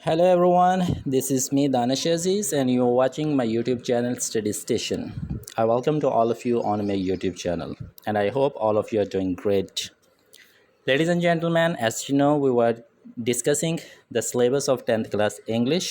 Hello everyone, this is me Danish Aziz and you're watching my YouTube channel Study Station. I welcome to all of you on my YouTube channel and I hope all of you are doing great. Ladies and gentlemen, as you know we were discussing the syllabus of 10th class English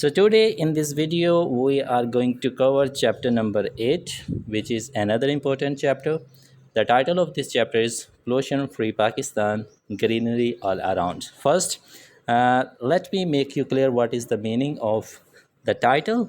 So today in this video we are going to cover chapter number 8, which is another important chapter. The title of this chapter is Pollution Free Pakistan, Greenery All Around. First, let me make you clear what is the meaning of the title.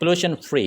pollution free.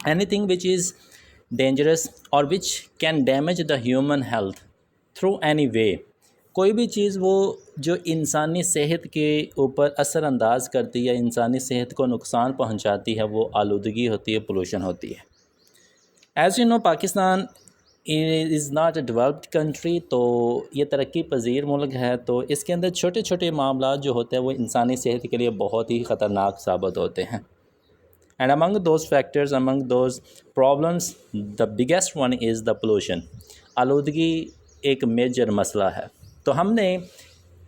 Anything which is dangerous or which can damage the human health through any way. کوئی بھی چیز وہ جو انسانی صحت کے اوپر اثر انداز کرتی ہے، انسانی صحت کو نقصان پہنچاتی ہے، وہ آلودگی ہوتی ہے، پولوشن ہوتی ہے. As you know Pakistan is not a developed country, تو یہ ترقی پذیر ملک ہے، تو اس کے اندر چھوٹے چھوٹے معاملات جو ہوتے ہیں وہ انسانی صحت کے لیے بہت ہی خطرناک ثابت ہوتے ہیں. And among those factors, among those problems, the biggest one is the pollution. آلودگی ایک میجر مسئلہ ہے. تو ہم نے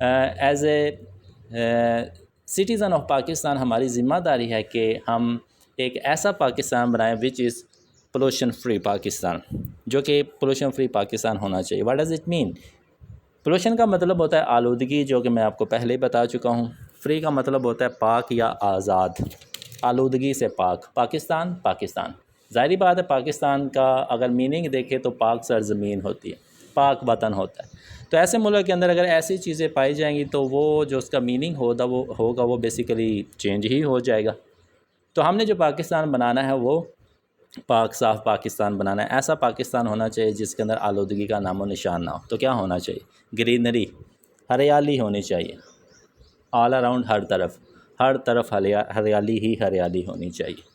as a citizen of Pakistan ہماری ذمہ داری ہے کہ ہم ایک ایسا پاکستان بنائیں وچ از پولوشن فری پاکستان، جو کہ پولوشن فری پاکستان ہونا چاہیے. What does it mean? Pollution کا مطلب ہوتا ہے آلودگی، جو کہ میں آپ کو پہلے ہی بتا چکا ہوں. فری کا مطلب ہوتا ہے پاک یا آزاد، آلودگی سے پاک. پاکستان، پاکستان ظاہری بات ہے، پاکستان کا اگر میننگ دیکھے تو پاک سرزمین ہوتی ہے، پاک وطن ہوتا ہے. تو ایسے ملک کے اندر اگر ایسی چیزیں پائی جائیں گی تو وہ جو اس کا میننگ ہوگا وہ بیسیکلی چینج ہی ہو جائے گا. تو ہم نے جو پاکستان بنانا ہے وہ پاک صاف پاکستان بنانا ہے. ایسا پاکستان ہونا چاہیے جس کے اندر آلودگی کا نام و نشان نہ ہو. تو کیا ہونا چاہیے؟ گرینری، ہریالی ہونی چاہیے. آل اراؤنڈ، ہر طرف ہریالی ہی ہریالی ہونی چاہیے.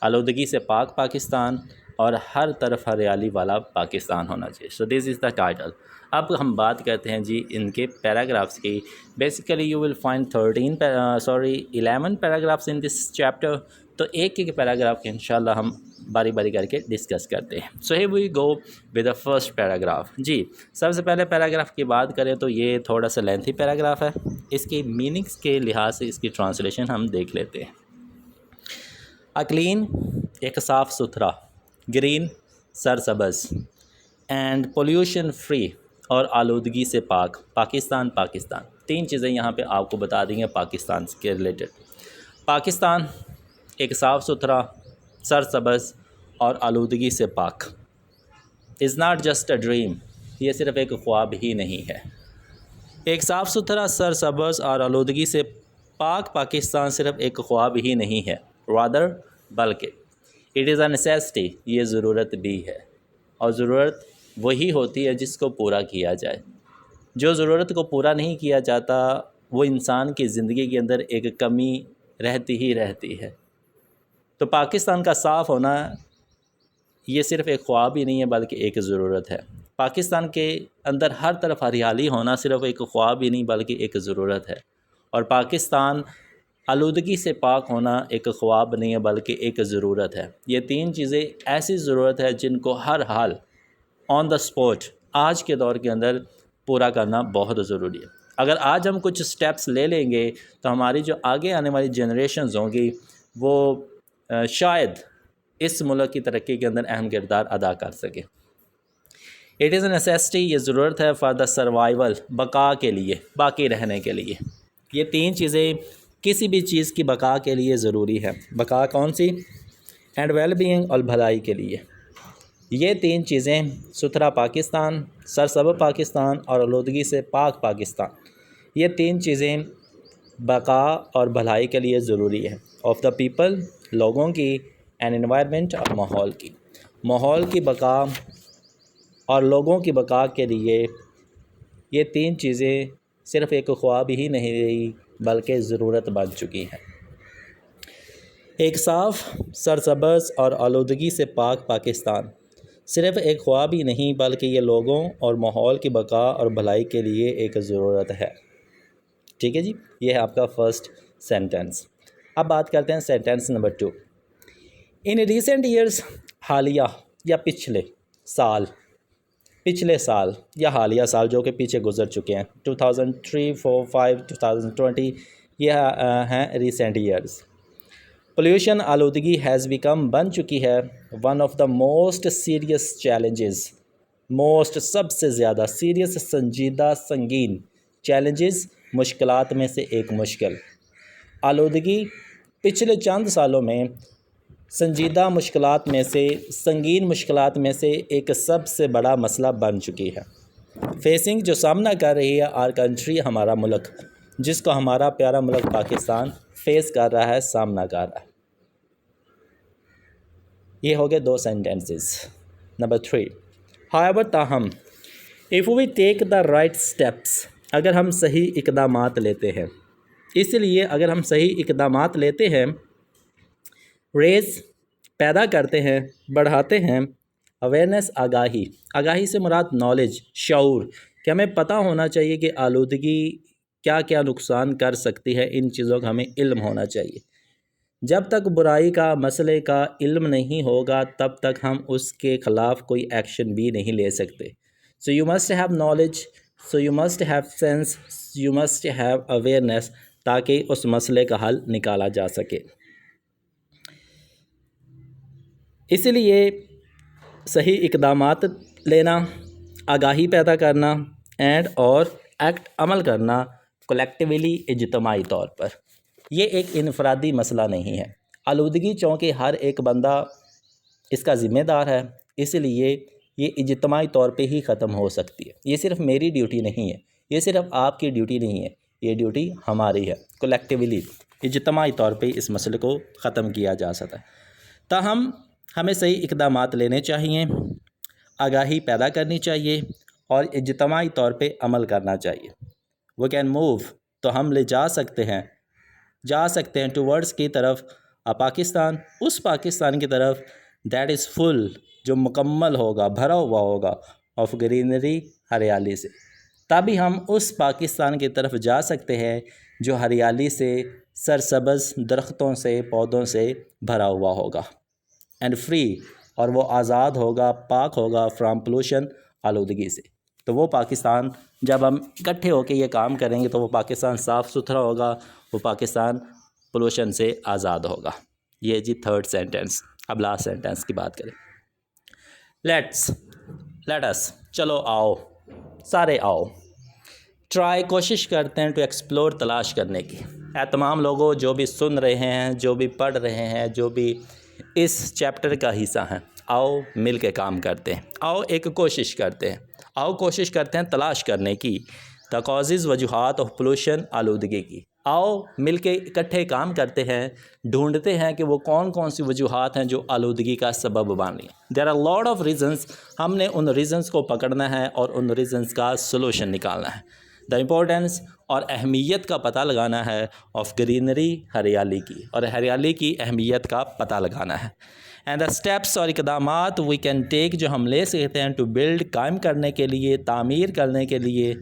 آلودگی سے پاک پاکستان اور ہر طرف ہریالی والا پاکستان ہونا چاہیے. سو دس از دا ٹائٹل. اب ہم بات کرتے ہیں جی ان کے پیراگرافس کی. Basically you will find 11 paragraphs in this chapter. تو ایک ایک پیراگراف کے انشاءاللہ ہم باری باری کر کے ڈسکس کرتے ہیں. So here we go with the first paragraph. جی، سب سے پہلے پیراگراف کی بات کریں تو یہ تھوڑا سا لینتھی پیراگراف ہے. اس کی میننگس کے لحاظ سے اس کی ٹرانسلیشن ہم دیکھ لیتے ہیں. اکلین، ایک صاف ستھرا، گرین سرسبز، اینڈ پولیوشن فری اور آلودگی سے پاک پاکستان. پاکستان تین چیزیں یہاں پہ آپ کو بتا دیں گے پاکستان کے ریلیٹڈ. پاکستان ایک صاف ستھرا، سرسبز اور آلودگی سے پاک. Is not just a dream, یہ صرف ایک خواب ہی نہیں ہے. ایک صاف ستھرا، سرسبز اور آلودگی سے پاک پاکستان صرف ایک خواب ہی نہیں ہے، رادر بلکہ اٹ از اے نیسیسٹی، یہ ضرورت بھی ہے. اور ضرورت وہی ہوتی ہے جس کو پورا کیا جائے. جو ضرورت کو پورا نہیں کیا جاتا وہ انسان کی زندگی کے اندر ایک کمی رہتی ہی رہتی ہے. تو پاکستان کا صاف ہونا یہ صرف ایک خواب ہی نہیں ہے بلکہ ایک ضرورت ہے. پاکستان کے اندر ہر طرف ہریالی ہونا صرف ایک خواب ہی نہیں بلکہ ایک ضرورت ہے. اور پاکستان آلودگی سے پاک ہونا ایک خواب نہیں ہے بلکہ ایک ضرورت ہے. یہ تین چیزیں ایسی ضرورت ہے جن کو ہر حال آن دا اسپاٹ آج کے دور کے اندر پورا کرنا بہت ضروری ہے. اگر آج ہم کچھ سٹیپس لے لیں گے تو ہماری جو آگے آنے والی جنریشنز ہوں گی وہ شاید اس ملک کی ترقی کے اندر اہم کردار ادا کر سکے. اٹ از اے نیسیسٹی، یہ ضرورت ہے فار دا سروائیول، بقا کے لیے، باقی رہنے کے لیے. یہ تین چیزیں کسی بھی چیز کی بقا کے لیے ضروری ہے. بقا کون سی؟ اینڈ ویل بینگ، اور بھلائی کے لیے. یہ تین چیزیں، ستھرا پاکستان، سرسبز پاکستان اور آلودگی سے پاک پاکستان، یہ تین چیزیں بقا اور بھلائی کے لیے ضروری ہے. آف دا پیپل، لوگوں کی، اینڈ انوائرمنٹ، اور ماحول کی. ماحول کی بقا اور لوگوں کی بقا کے لیے یہ تین چیزیں صرف ایک خواب ہی نہیں رہی بلکہ ضرورت بن چکی ہیں. ایک صاف، سرسبز اور آلودگی سے پاک پاکستان صرف ایک خواب ہی نہیں بلکہ یہ لوگوں اور ماحول کی بقا اور بھلائی کے لیے ایک ضرورت ہے. ٹھیک ہے جی، یہ ہے آپ کا فرسٹ سینٹینس۔ اب بات کرتے ہیں sentence number 2۔ In recent years, حالیہ یا پچھلے سال یا حالیہ سال جو کہ پیچھے گزر چکے ہیں، 2003 4 5 2020، یہ ہیں ریسنٹ ایئرس۔ پولیوشن، آلودگی ہیز بیکم، بن چکی ہے، one of the most serious challenges, سب سے زیادہ سیریس، سنجیدہ، سنگین، چیلنجز، مشکلات میں سے ایک مشکل۔ آلودگی پچھلے چند سالوں میں سنجیدہ مشکلات میں سے، سنگین مشکلات میں سے ایک سب سے بڑا مسئلہ بن چکی ہے۔ فیسنگ، جو سامنا کر رہی ہے، آر کنٹری، ہمارا ملک، جس کو ہمارا پیارا ملک پاکستان فیس کر رہا ہے، سامنا کر رہا ہے۔ یہ ہو گئے 2 سینٹینسز۔ نمبر 3، however، تاہم، if we take the right steps، اگر ہم صحیح اقدامات لیتے ہیں، اس لیے اگر ہم صحیح اقدامات لیتے ہیں، ریز، پیدا کرتے ہیں، بڑھاتے ہیں، اویئرنیس، آگاہی سے مراد نالج، شعور، کہ ہمیں پتہ ہونا چاہیے کہ آلودگی کیا کیا نقصان کر سکتی ہے، ان چیزوں کا ہمیں علم ہونا چاہیے۔ جب تک برائی کا، مسئلے کا علم نہیں ہوگا، تب تک ہم اس کے خلاف کوئی ایکشن بھی نہیں لے سکتے۔ سو you must have knowledge, so you must have sense, you must have awareness, تاکہ اس مسئلے کا حل نکالا جا سکے۔ اس لیے صحیح اقدامات لینا، آگاہی پیدا کرنا، اور ایکٹ، عمل کرنا کلیکٹیولی، اجتماعی طور پر، یہ ایک انفرادی مسئلہ نہیں ہے۔ آلودگی چونکہ ہر ایک بندہ اس کا ذمہ دار ہے، اس لیے یہ اجتماعی طور پہ ہی ختم ہو سکتی ہے۔ یہ صرف میری ڈیوٹی نہیں ہے، یہ صرف آپ کی ڈیوٹی نہیں ہے، یہ ڈیوٹی ہماری ہے۔ کلیکٹیولی، اجتماعی طور پہ اس مسئلے کو ختم کیا جا سکتا ہے۔ تاہم ہمیں صحیح اقدامات لینے چاہیے، آگاہی پیدا کرنی چاہیے، اور اجتماعی طور پہ عمل کرنا چاہیے۔ وہ کین موو، تو ہم لے جا سکتے ہیں ٹورڈز کی طرف، پاکستان، اس پاکستان کی طرف، دیٹ از فل، جو مکمل ہوگا، بھرا ہوا ہوگا، آف گرینری، ہریالی سے۔ تبھی ہم اس پاکستان کی طرف جا سکتے ہیں جو ہریالی سے، سرسبز درختوں سے، پودوں سے بھرا ہوا ہوگا، اینڈ فری، اور وہ آزاد ہوگا، پاک ہوگا، فرام پولوشن، آلودگی سے۔ تو وہ پاکستان، جب ہم اکٹھے ہو کے یہ کام کریں گے تو وہ پاکستان صاف ستھرا ہوگا، وہ پاکستان پولوشن سے آزاد ہوگا۔ یہ جی 3rd سینٹینس۔ اب لاسٹ سینٹینس کی بات کریں۔ لیٹ اس، چلو آؤ، سارے آؤ، ٹرائی، کوشش کرتے ہیں، ٹو ایکسپلور، تلاش کرنے کی۔ اے تمام لوگوں جو بھی سن رہے ہیں، جو بھی پڑھ رہے ہیں، جو بھی اس چیپٹر کا حصہ ہیں، آؤ مل کے کام کرتے ہیں، آؤ ایک کوشش کرتے ہیں، آؤ کوشش کرتے ہیں تلاش کرنے کی، دا کازز، وجوہات آف پولوشن، آلودگی کی۔ آؤ مل کے اکٹھے کام کرتے ہیں، ڈھونڈتے ہیں کہ وہ کون کون سی وجوہات ہیں جو آلودگی کا سبب بن رہی ہیں۔ There are lot of reasons, ہم نے ان ریزنس کو پکڑنا ہے اور ان ریزنس کا سلوشن نکالنا ہے۔ دا امپورٹینس، اور اہمیت کا پتہ لگانا ہے، آف گرینری، ہریالی کی، اور ہریالی کی اہمیت کا پتہ لگانا ہے۔ اینڈ دا اسٹیپس، اور اقدامات، وی کین ٹیک، جو ہم لے سکتے ہیں، ٹو بلڈ، قائم کرنے کے لیے، تعمیر کرنے کے لیے،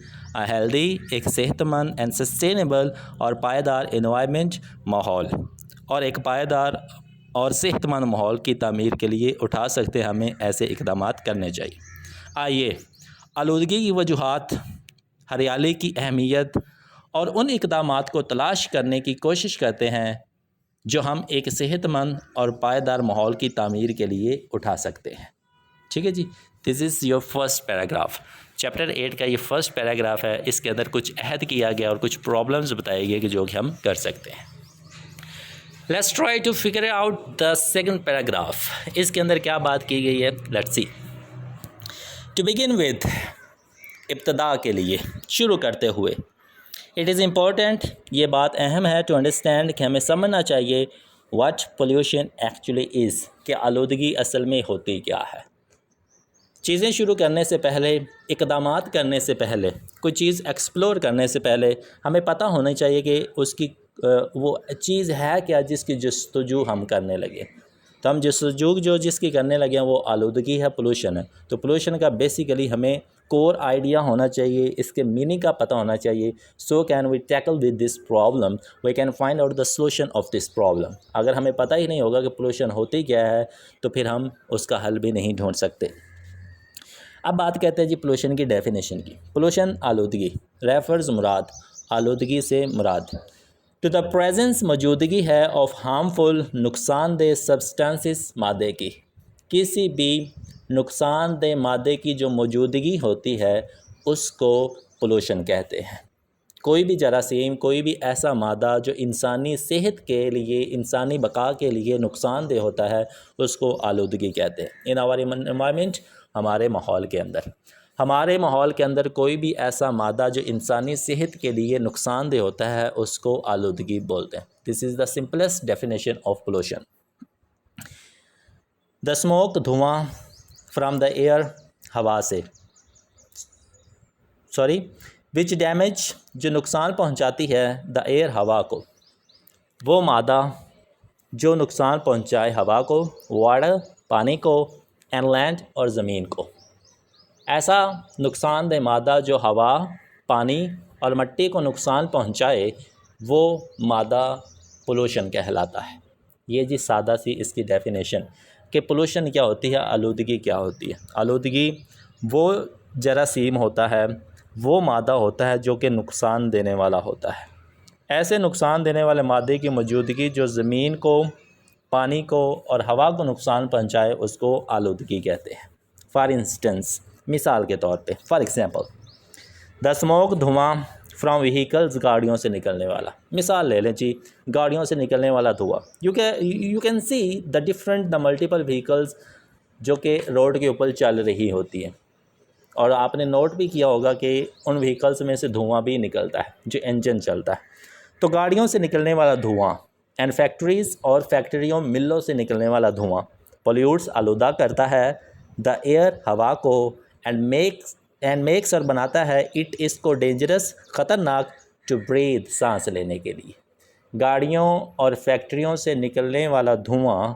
ہیلدی، ایک صحت مند، اینڈ سسٹینیبل، اور پائیدار، انوائرمنٹ، ماحول، اور ایک پائیدار اور صحت مند ماحول کی تعمیر کے لیے اٹھا سکتے ہیں، ہمیں ایسے اقدامات کرنے چاہیے۔ آئیے آلودگی کی وجوہات، ہریالی کی اہمیت، اور ان اقدامات کو تلاش کرنے کی کوشش کرتے ہیں جو ہم ایک صحت مند اور پائیدار ماحول کی تعمیر کے لیے اٹھا سکتے ہیں۔ ٹھیک ہے جی، this is your first paragraph. Chapter 8 کا یہ فرسٹ پیراگراف ہے، اس کے اندر کچھ عہد کیا گیا اور کچھ پرابلمز بتائے گئے کہ جو کہ ہم کر سکتے ہیں۔ Let's try to figure out the second paragraph. اس کے اندر کیا بات کی گئی ہے، let's see. To begin with, ابتدا کے لیے، شروع کرتے ہوئے، اٹ از امپورٹنٹ، یہ بات اہم ہے، ٹو انڈرسٹینڈ، کہ ہمیں سمجھنا چاہیے، واٹ پولیوشن ایکچولی از، کہ آلودگی اصل میں ہوتی کیا ہے۔ چیزیں شروع کرنے سے پہلے، اقدامات کرنے سے پہلے، کوئی چیز ایکسپلور کرنے سے پہلے، ہمیں پتہ ہونا چاہیے کہ اس کی وہ چیز ہے کیا جس کی جستجو ہم کرنے لگے۔ تو ہم جستجو جو جس کی کرنے لگے ہیں وہ آلودگی ہے، پولوشن ہے۔ تو پولوشن کا بیسیکلی ہمیں کور آئیڈیا ہونا چاہیے, اس کے میننگ کا پتہ ہونا چاہیے. So can we tackle with this problem, we can find out the solution of this problem. اگر ہمیں پتہ ہی نہیں ہوگا کہ پولوشن ہوتی کیا ہے تو پھر ہم اس کا حل بھی نہیں ڈھونڈ سکتے. اب بات کرتے ہیں جی پولوشن کی ڈیفینیشن کی. پولوشن آلودگی, ریفرز مراد, آلودگی سے مراد ٹو دا پریزنس موجودگی ہے آف ہارمفل نقصان دہ سبسٹانسز, مادے کی, کسی بھی نقصان دہ مادے کی جو موجودگی ہوتی ہے اس کو پولوشن کہتے ہیں. کوئی بھی جراثیم, کوئی بھی ایسا مادہ جو انسانی صحت کے لیے, انسانی بقا کے لیے نقصان دہ ہوتا ہے اس کو آلودگی کہتے ہیں. ان آور انوائرمنٹ, ہمارے ماحول کے اندر, ہمارے ماحول کے اندر کوئی بھی ایسا مادہ جو انسانی صحت کے لیے نقصان دہ ہوتا ہے اس کو آلودگی بولتے ہیں. This is the simplest definition of pollution. The smoke, دھواں, فرام دا ایئر, ہوا سے, وچ ڈیمیج, جو نقصان پہنچاتی ہے, دا ایئر, ہوا کو, وہ مادہ جو نقصان پہنچائے ہوا کو, واٹر, پانی کو, اینڈ لینڈ, اور زمین کو. ایسا نقصان دہ مادہ جو ہوا, پانی اور مٹی کو نقصان پہنچائے وہ مادہ پولوشن کہلاتا ہے. یہ جی سادہ سی اس کی ڈیفینیشن کہ پولوشن کیا ہوتی ہے, آلودگی کیا ہوتی ہے. آلودگی وہ جراثیم ہوتا ہے, وہ مادہ ہوتا ہے جو کہ نقصان دینے والا ہوتا ہے. ایسے نقصان دینے والے مادے کی موجودگی جو زمین کو, پانی کو اور ہوا کو نقصان پہنچائے اس کو آلودگی کہتے ہیں. فار انسٹنس, مثال کے طور پہ, فار ایگزامپل, دا اسموک, دھواں, فرام وہیکلز, گاڑیوں سے نکلنے والا. مثال لے لیں جی, گاڑیوں سے نکلنے والا دھواں. You can see the different, the multiple vehicles جو کہ روڈ کے اوپر چل رہی ہوتی ہیں, اور آپ نے نوٹ بھی کیا ہوگا کہ ان وہیکلز میں سے دھواں بھی نکلتا ہے جو انجن چلتا ہے. تو گاڑیوں سے نکلنے والا دھواں, اینڈ فیکٹریز, اور فیکٹریوں, ملوں سے نکلنے والا دھواں, پولیوٹس, آلودہ کرتا ہے, دا ایئر, ہوا کو, اینڈ میکس, اور بناتا ہے, اٹ, اس کو, ڈینجرس, خطرناک, ٹو بریتھ, سانس لینے کے لیے. گاڑیوں اور فیکٹریوں سے نکلنے والا دھواں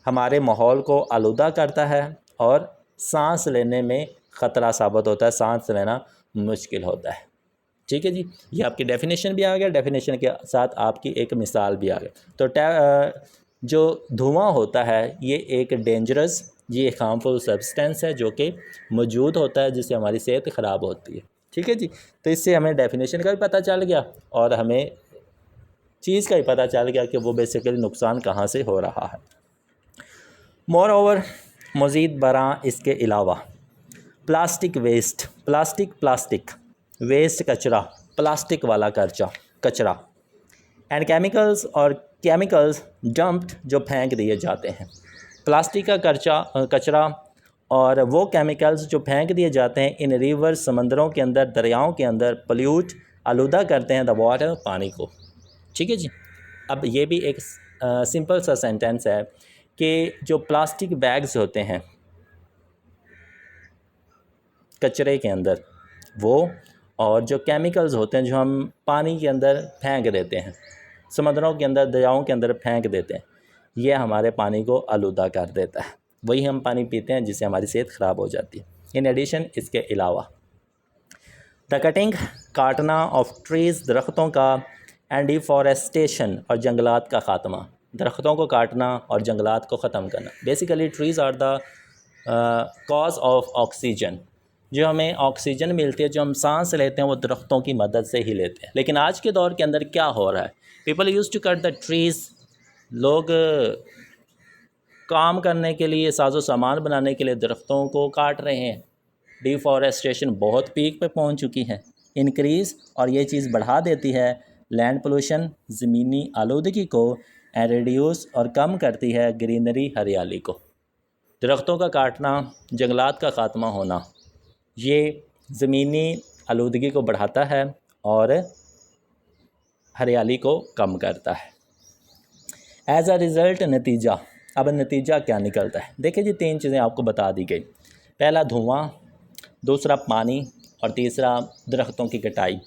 ہمارے ماحول کو آلودہ کرتا ہے اور سانس لینے میں خطرہ ثابت ہوتا ہے, سانس لینا مشکل ہوتا ہے. ٹھیک ہے جی, یہ آپ کی ڈیفینیشن بھی آ گیا, ڈیفینیشن کے ساتھ آپ کی ایک مثال بھی آ گئی. تو جو دھواں ہوتا ہے یہ ایک ڈینجرس, یہ ایک ہارمفل سبسٹینس ہے جو کہ موجود ہوتا ہے جس سے ہماری صحت خراب ہوتی ہے. ٹھیک ہے جی, تو اس سے ہمیں ڈیفینیشن کا بھی پتہ چل گیا اور ہمیں چیز کا بھی پتہ چل گیا کہ وہ بیسیکلی نقصان کہاں سے ہو رہا ہے. مور اوور, مزید برآں اس کے علاوہ, پلاسٹک ویسٹ, پلاسٹک ویسٹ, کچرا, پلاسٹک والا کچرا, اینڈ کیمیکلز, اور کیمیکلز ڈمپڈ, جو پھینک دیے جاتے ہیں. پلاسٹک کا کچرا اور وہ کیمیکلز جو پھینک دیے جاتے ہیں ان ریور, سمندروں کے اندر, دریاؤں کے اندر, پلیوٹ, آلودہ کرتے ہیں, دا واٹر, پانی کو. ٹھیک ہے جی. اب یہ بھی ایک سمپل سا سینٹینس ہے کہ جو پلاسٹک بیگز ہوتے ہیں کچرے کے اندر وہ, اور جو کیمیکلز ہوتے ہیں جو ہم پانی کے اندر پھینک دیتے ہیں, سمندروں کے اندر, دریاؤں کے اندر پھینک دیتے ہیں, یہ ہمارے پانی کو آلودہ کر دیتا ہے. وہی ہم پانی پیتے ہیں جس سے ہماری صحت خراب ہو جاتی ہے. ان ایڈیشن, اس کے علاوہ, دا کٹنگ, کاٹنا, آف ٹریز, درختوں کا, اینڈ ڈیفارسٹیشن, اور جنگلات کا خاتمہ. درختوں کو کاٹنا اور جنگلات کو ختم کرنا. Basically trees are the cause of oxygen. جو ہمیں آکسیجن ملتی ہے, جو ہم سانس لیتے ہیں, وہ درختوں کی مدد سے ہی لیتے ہیں. لیکن آج کے دور کے اندر کیا ہو رہا ہے, people use to cut the trees. لوگ کام کرنے کے لیے, ساز و سامان بنانے کے لیے درختوں کو کاٹ رہے ہیں. ڈیفارسٹیشن بہت پیک پہ پہنچ چکی ہے, انکریز, اور یہ چیز بڑھا دیتی ہے لینڈ پولوشن, زمینی آلودگی کو, اینڈ ریڈیوس, اور کم کرتی ہے گرینری, ہریالی کو. درختوں کا کاٹنا, جنگلات کا خاتمہ ہونا, یہ زمینی آلودگی کو بڑھاتا ہے اور ہریالی کو کم کرتا ہے. ایز اے رزلٹ, نتیجہ. اب نتیجہ کیا نکلتا ہے, دیکھیں جی 3 چیزیں آپ کو بتا دی گئی. پہلا دھواں, دوسرا پانی, اور تیسرا درختوں کی کٹائی.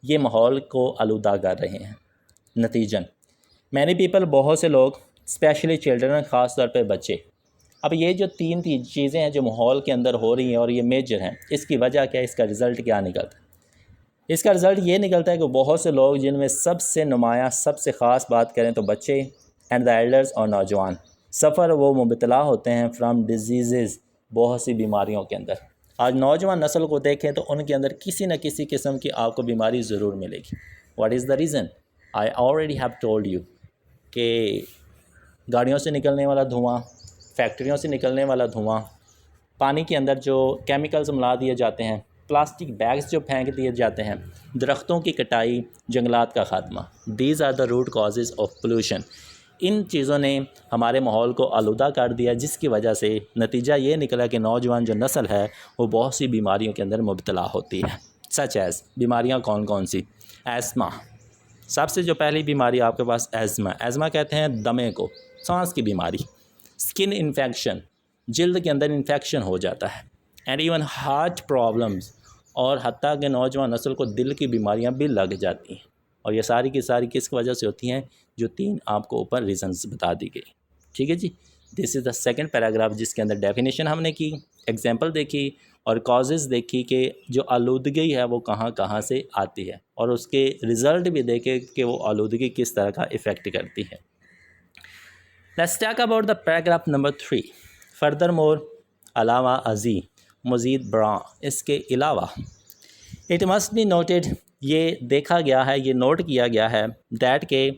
یہ ماحول کو آلودہ کر رہے ہیں. نتیجن, مینی پیپل, بہت سے لوگ, اسپیشلی چلڈرن, خاص طور پہ بچے, اب یہ جو تین چیزیں ہیں جو ماحول کے اندر ہو رہی ہیں اور یہ میجر ہیں، اس کی وجہ کیا ہے، اس کا رزلٹ کیا نکلتا ہے؟ اس کا رزلٹ یہ نکلتا ہے کہ بہت سے لوگ، جن میں سب سے نمایاں، سب سے خاص بات کریں تو بچے اینڈ دا ایلڈرز اور نوجوان، سفر وہ مبتلا ہوتے ہیں فرام ڈیزیزز، بہت سی بیماریوں کے اندر۔ آج نوجوان نسل کو دیکھیں تو ان کے اندر کسی نہ کسی قسم کی آپ کو بیماری ضرور ملے گی۔ What is the reason? I already have told you کہ گاڑیوں سے نکلنے والا دھواں، فیکٹریوں سے نکلنے والا دھواں، پانی کے اندر جو کیمیکلز ملا دیے جاتے ہیں، پلاسٹک بیگز جو پھینک دیے جاتے ہیں، درختوں کی کٹائی، جنگلات کا خاتمہ، these are the root causes of pollution. ان چیزوں نے ہمارے ماحول کو آلودہ کر دیا، جس کی وجہ سے نتیجہ یہ نکلا کہ نوجوان جو نسل ہے وہ بہت سی بیماریوں کے اندر مبتلا ہوتی ہے۔ سچ ایز بیماریاں کون کون سی؟ ایسما، سب سے جو پہلی بیماری آپ کے پاس ایزما کہتے ہیں دمے کو، سانس کی بیماری۔ اسکن انفیکشن، جلد کے اندر انفیکشن ہو جاتا ہے، اینڈ ایون ہارٹ پرابلمز، اور حتیٰ کہ نوجوان نسل کو دل کی بیماریاں بھی لگ جاتی ہیں۔ اور یہ ساری کی ساری کس وجہ سے ہوتی ہیں؟ جو تین آپ کو اوپر ریزنز بتا دی گئی، ٹھیک ہے جی۔ This is the second paragraph, جس کے اندر ڈیفینیشن ہم نے کی، ایگزامپل دیکھی اور کازز دیکھی کہ جو آلودگی ہے وہ کہاں کہاں سے آتی ہے، اور اس کے رزلٹ بھی دیکھے کہ وہ آلودگی کس طرح کا افیکٹ کرتی ہے۔ Let's talk about the paragraph number 3۔ Further more, علاوہ ازیں، مزید برآں، اس کے علاوہ، اٹ مسٹ بی نوٹڈ، یہ دیکھا گیا ہے، یہ نوٹ کیا گیا ہے، دیٹ کہ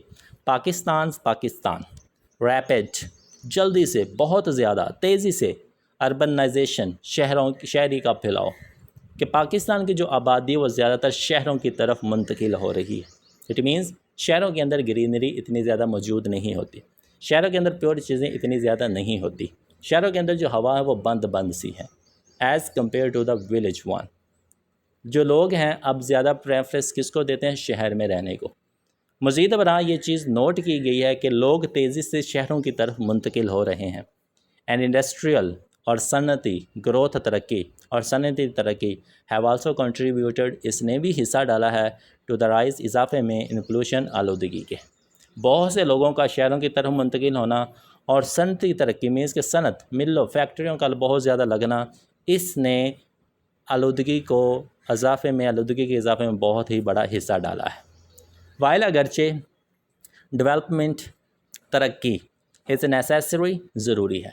پاکستان ریپڈ، جلدی سے، بہت زیادہ تیزی سے، اربنائزیشن، شہری کا پھیلاؤ، کہ پاکستان کی جو آبادی وہ زیادہ تر شہروں کی طرف منتقل ہو رہی ہے۔ اٹ مینز شہروں کے اندر گرینری اتنی زیادہ موجود نہیں ہوتی، شہروں کے اندر پیور چیزیں اتنی زیادہ نہیں ہوتی، شہروں کے اندر جو ہوا ہے وہ بند سی ہے as compare to the village one. جو لوگ ہیں اب زیادہ پریفرنس کس کو دیتے ہیں؟ شہر میں رہنے کو۔ مزید برآں یہ چیز نوٹ کی گئی ہے کہ لوگ تیزی سے شہروں کی طرف منتقل ہو رہے ہیں، اینڈ انڈسٹریل اور صنعتی گروتھ، ترقی اور صنعتی ترقی ہیو آلسو کنٹریبیوٹڈ، اس نے بھی حصہ ڈالا ہے ٹو دا رائز، اضافے میں، ان پولوشن، آلودگی کے۔ بہت سے لوگوں کا شہروں کی طرف منتقل ہونا اور صنعتی ترقی مینس کہ صنعت، ملوں، فیکٹریوں کا بہت زیادہ لگنا، اس نے آلودگی کے اضافے میں بہت ہی بڑا حصہ ڈالا ہے۔ وائل اگرچہ ڈیولپمنٹ، ترقی، از نیسیسری، ضروری ہے،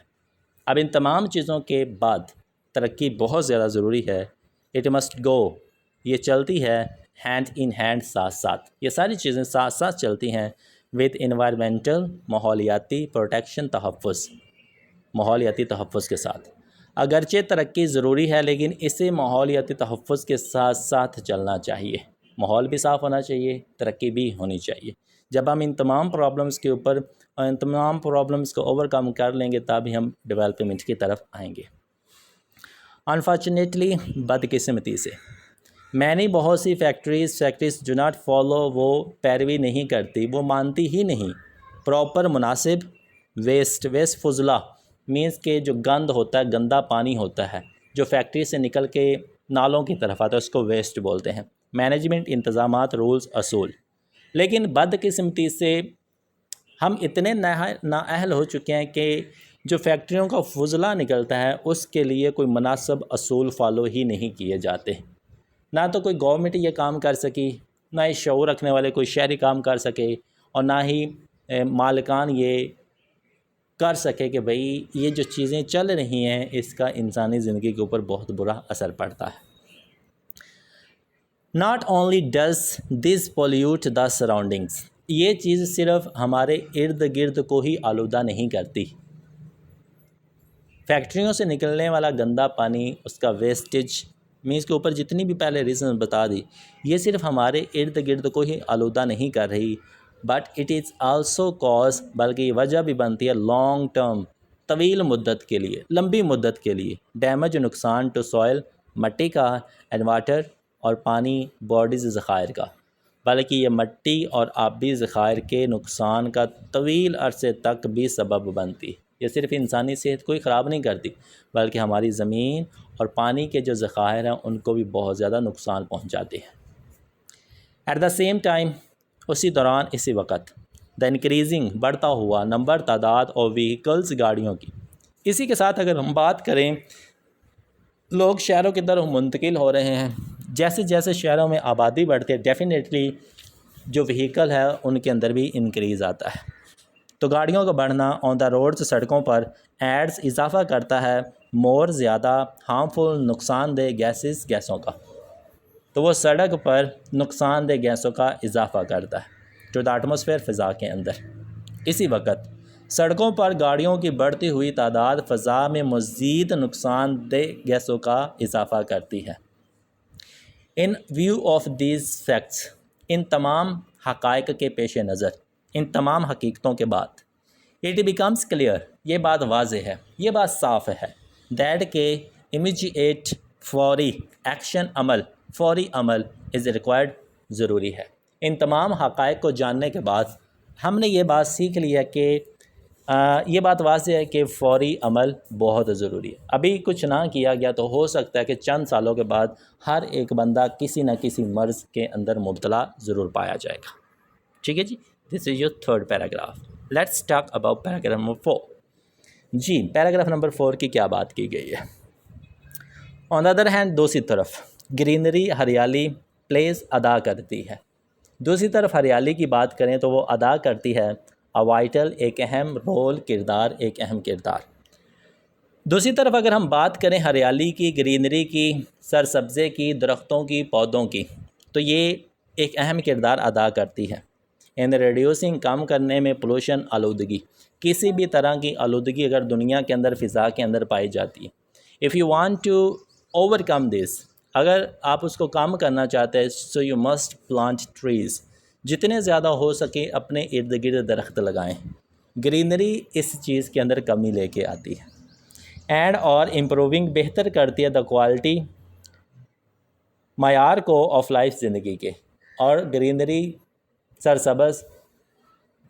اب ان تمام چیزوں کے بعد ترقی بہت زیادہ ضروری ہے، اٹ مسٹ گو، یہ چلتی ہے ہینڈ ان ہینڈ، ساتھ ساتھ، یہ ساری چیزیں ساتھ ساتھ چلتی ہیں وتھ انوائرمنٹل، ماحولیاتی پروٹیکشن، تحفظ، ماحولیاتی تحفظ کے ساتھ۔ اگرچہ ترقی ضروری ہے لیکن اسے ماحولیاتی تحفظ کے ساتھ ساتھ چلنا چاہیے، ماحول بھی صاف ہونا چاہیے، ترقی بھی ہونی چاہیے۔ جب ہم ان تمام پرابلمس کے اوپر اور ان تمام پرابلمس کو اوور کم کر لیں گے تبھی ہم ڈیولپمنٹ کی طرف آئیں گے۔ انفارچونیٹلی، بدقسمتی سے، بہت سی فیکٹریز ڈو ناٹ فالو، وہ پیروی نہیں کرتی، وہ مانتی ہی نہیں پراپر، مناسب ویسٹ فضلہ، مینس کہ جو گند ہوتا ہے، گندا پانی ہوتا ہے جو فیکٹری سے نکل کے نالوں کی طرف آتا ہے، اس کو ویسٹ بولتے ہیں۔ مینجمنٹ، انتظامات، رولز، اصول، لیکن بدقسمتی سے ہم اتنے نااہل ہو چکے ہیں کہ جو فیکٹریوں کا فضلہ نکلتا ہے اس کے لیے کوئی مناسب اصول فالو ہی نہیں کیے جاتے، نہ تو کوئی گورنمنٹ یہ کام کر سکی، نہ ہی شعور رکھنے والے کوئی شہری کام کر سکے، اور نہ ہی مالکان یہ کر سکے کہ بھئی یہ جو چیزیں چل رہی ہیں اس کا انسانی زندگی کے اوپر بہت برا اثر پڑتا ہے۔ Not only does this pollute the surroundings, یہ چیز صرف ہمارے ارد گرد کو ہی آلودہ نہیں کرتی، فیکٹریوں سے نکلنے والا گندا پانی، اس کا ویسٹیج، مینس کے اوپر جتنی بھی پہلے ریزن بتا دی، یہ صرف ہمارے ارد گرد کو ہی آلودہ نہیں کر رہی، but it is also cause, بلکہ یہ وجہ بھی بنتی ہے لانگ ٹرم، طویل مدت کے لیے، لمبی مدت کے لیے، ڈیمیج، نقصان ٹو سوائل، مٹی کا، اینڈ واٹر، اور پانی، باڈیز، ذخائر کا، بلکہ یہ مٹی اور آبی ذخائر کے نقصان کا طویل عرصے تک بھی سبب بنتی۔ یہ صرف انسانی صحت کو ہی خراب نہیں کرتی بلکہ ہماری زمین اور پانی کے جو ذخائر ہیں ان کو بھی بہت زیادہ نقصان پہنچاتی ہے۔ ایٹ دا سیم ٹائم، اسی دوران، اسی وقت، دا انکریزنگ، بڑھتا ہوا نمبر، تعداد اور وہیکلز، گاڑیوں کی، اسی کے ساتھ اگر ہم بات کریں لوگ شہروں کی طرف منتقل ہو رہے ہیں، جیسے جیسے شہروں میں آبادی بڑھتی ہے ڈیفینیٹلی جو وہیکل ہے ان کے اندر بھی انکریز آتا ہے، تو گاڑیوں کا بڑھنا آن دا روڈز سڑکوں پر ایڈز اضافہ کرتا ہے مور زیادہ ہارمفل نقصان دہ گیسوں کا، تو وہ سڑک پر نقصان دہ گیسوں کا اضافہ کرتا ہے ٹو دا ایٹماسفیئر فضا کے اندر۔ اسی وقت سڑکوں پر گاڑیوں کی بڑھتی ہوئی تعداد فضا میں مزید نقصان دہ گیسوں کا اضافہ کرتی ہے۔ In view of these facts, ان تمام حقائق کے پیش نظر، ان تمام حقیقتوں کے بعد اٹ بیکمز کلیئر، یہ بات واضح ہے، یہ بات صاف ہے دیٹ کہ امیجیٹ فوری عمل از ریکوائرڈ، ضروری ہے۔ ان تمام حقائق کو جاننے کے بعد ہم نے یہ بات سیکھ لی ہے کہ یہ بات واضح ہے کہ فوری عمل بہت ضروری ہے۔ ابھی کچھ نہ کیا گیا تو ہو سکتا ہے کہ چند سالوں کے بعد ہر ایک بندہ کسی نہ کسی مرض کے اندر مبتلا ضرور پایا جائے گا۔ ٹھیک ہے جی، this is your third paragraph. Let's talk about paragraph نمبر 4۔ جی، پیراگراف نمبر 4 کی کیا بات کی گئی ہے؟ آن دا ادر ہینڈ، دوسری طرف گرینری، ہریالی پلیز ادا کرتی ہے۔ دوسری طرف ہریالی کی بات کریں تو وہ ادا کرتی ہے وائٹل، ایک اہم رول، کردار، ایک اہم کردار۔ دوسری طرف اگر ہم بات کریں ہریالی کی، گرینری کی، سرسبزے کی، درختوں کی، پودوں کی، تو یہ ایک اہم کردار ادا کرتی ہے ان ریڈیوسنگ، کم کرنے میں، پولوشن، آلودگی، کسی بھی طرح کی آلودگی اگر دنیا کے اندر فضا کے اندر پائی جاتی ہے، if you want to overcome this, اگر آپ اس کو کم کرنا چاہتے ہیں، so you must plant trees, جتنے زیادہ ہو سکے اپنے ارد گرد درخت لگائیں۔ گرینری اس چیز کے اندر کمی لے کے آتی ہے، اینڈ اور امپروونگ، بہتر کرتی ہے دا کوالٹی، معیار کو، آف لائف، زندگی کے، اور گرینری، سرسبز،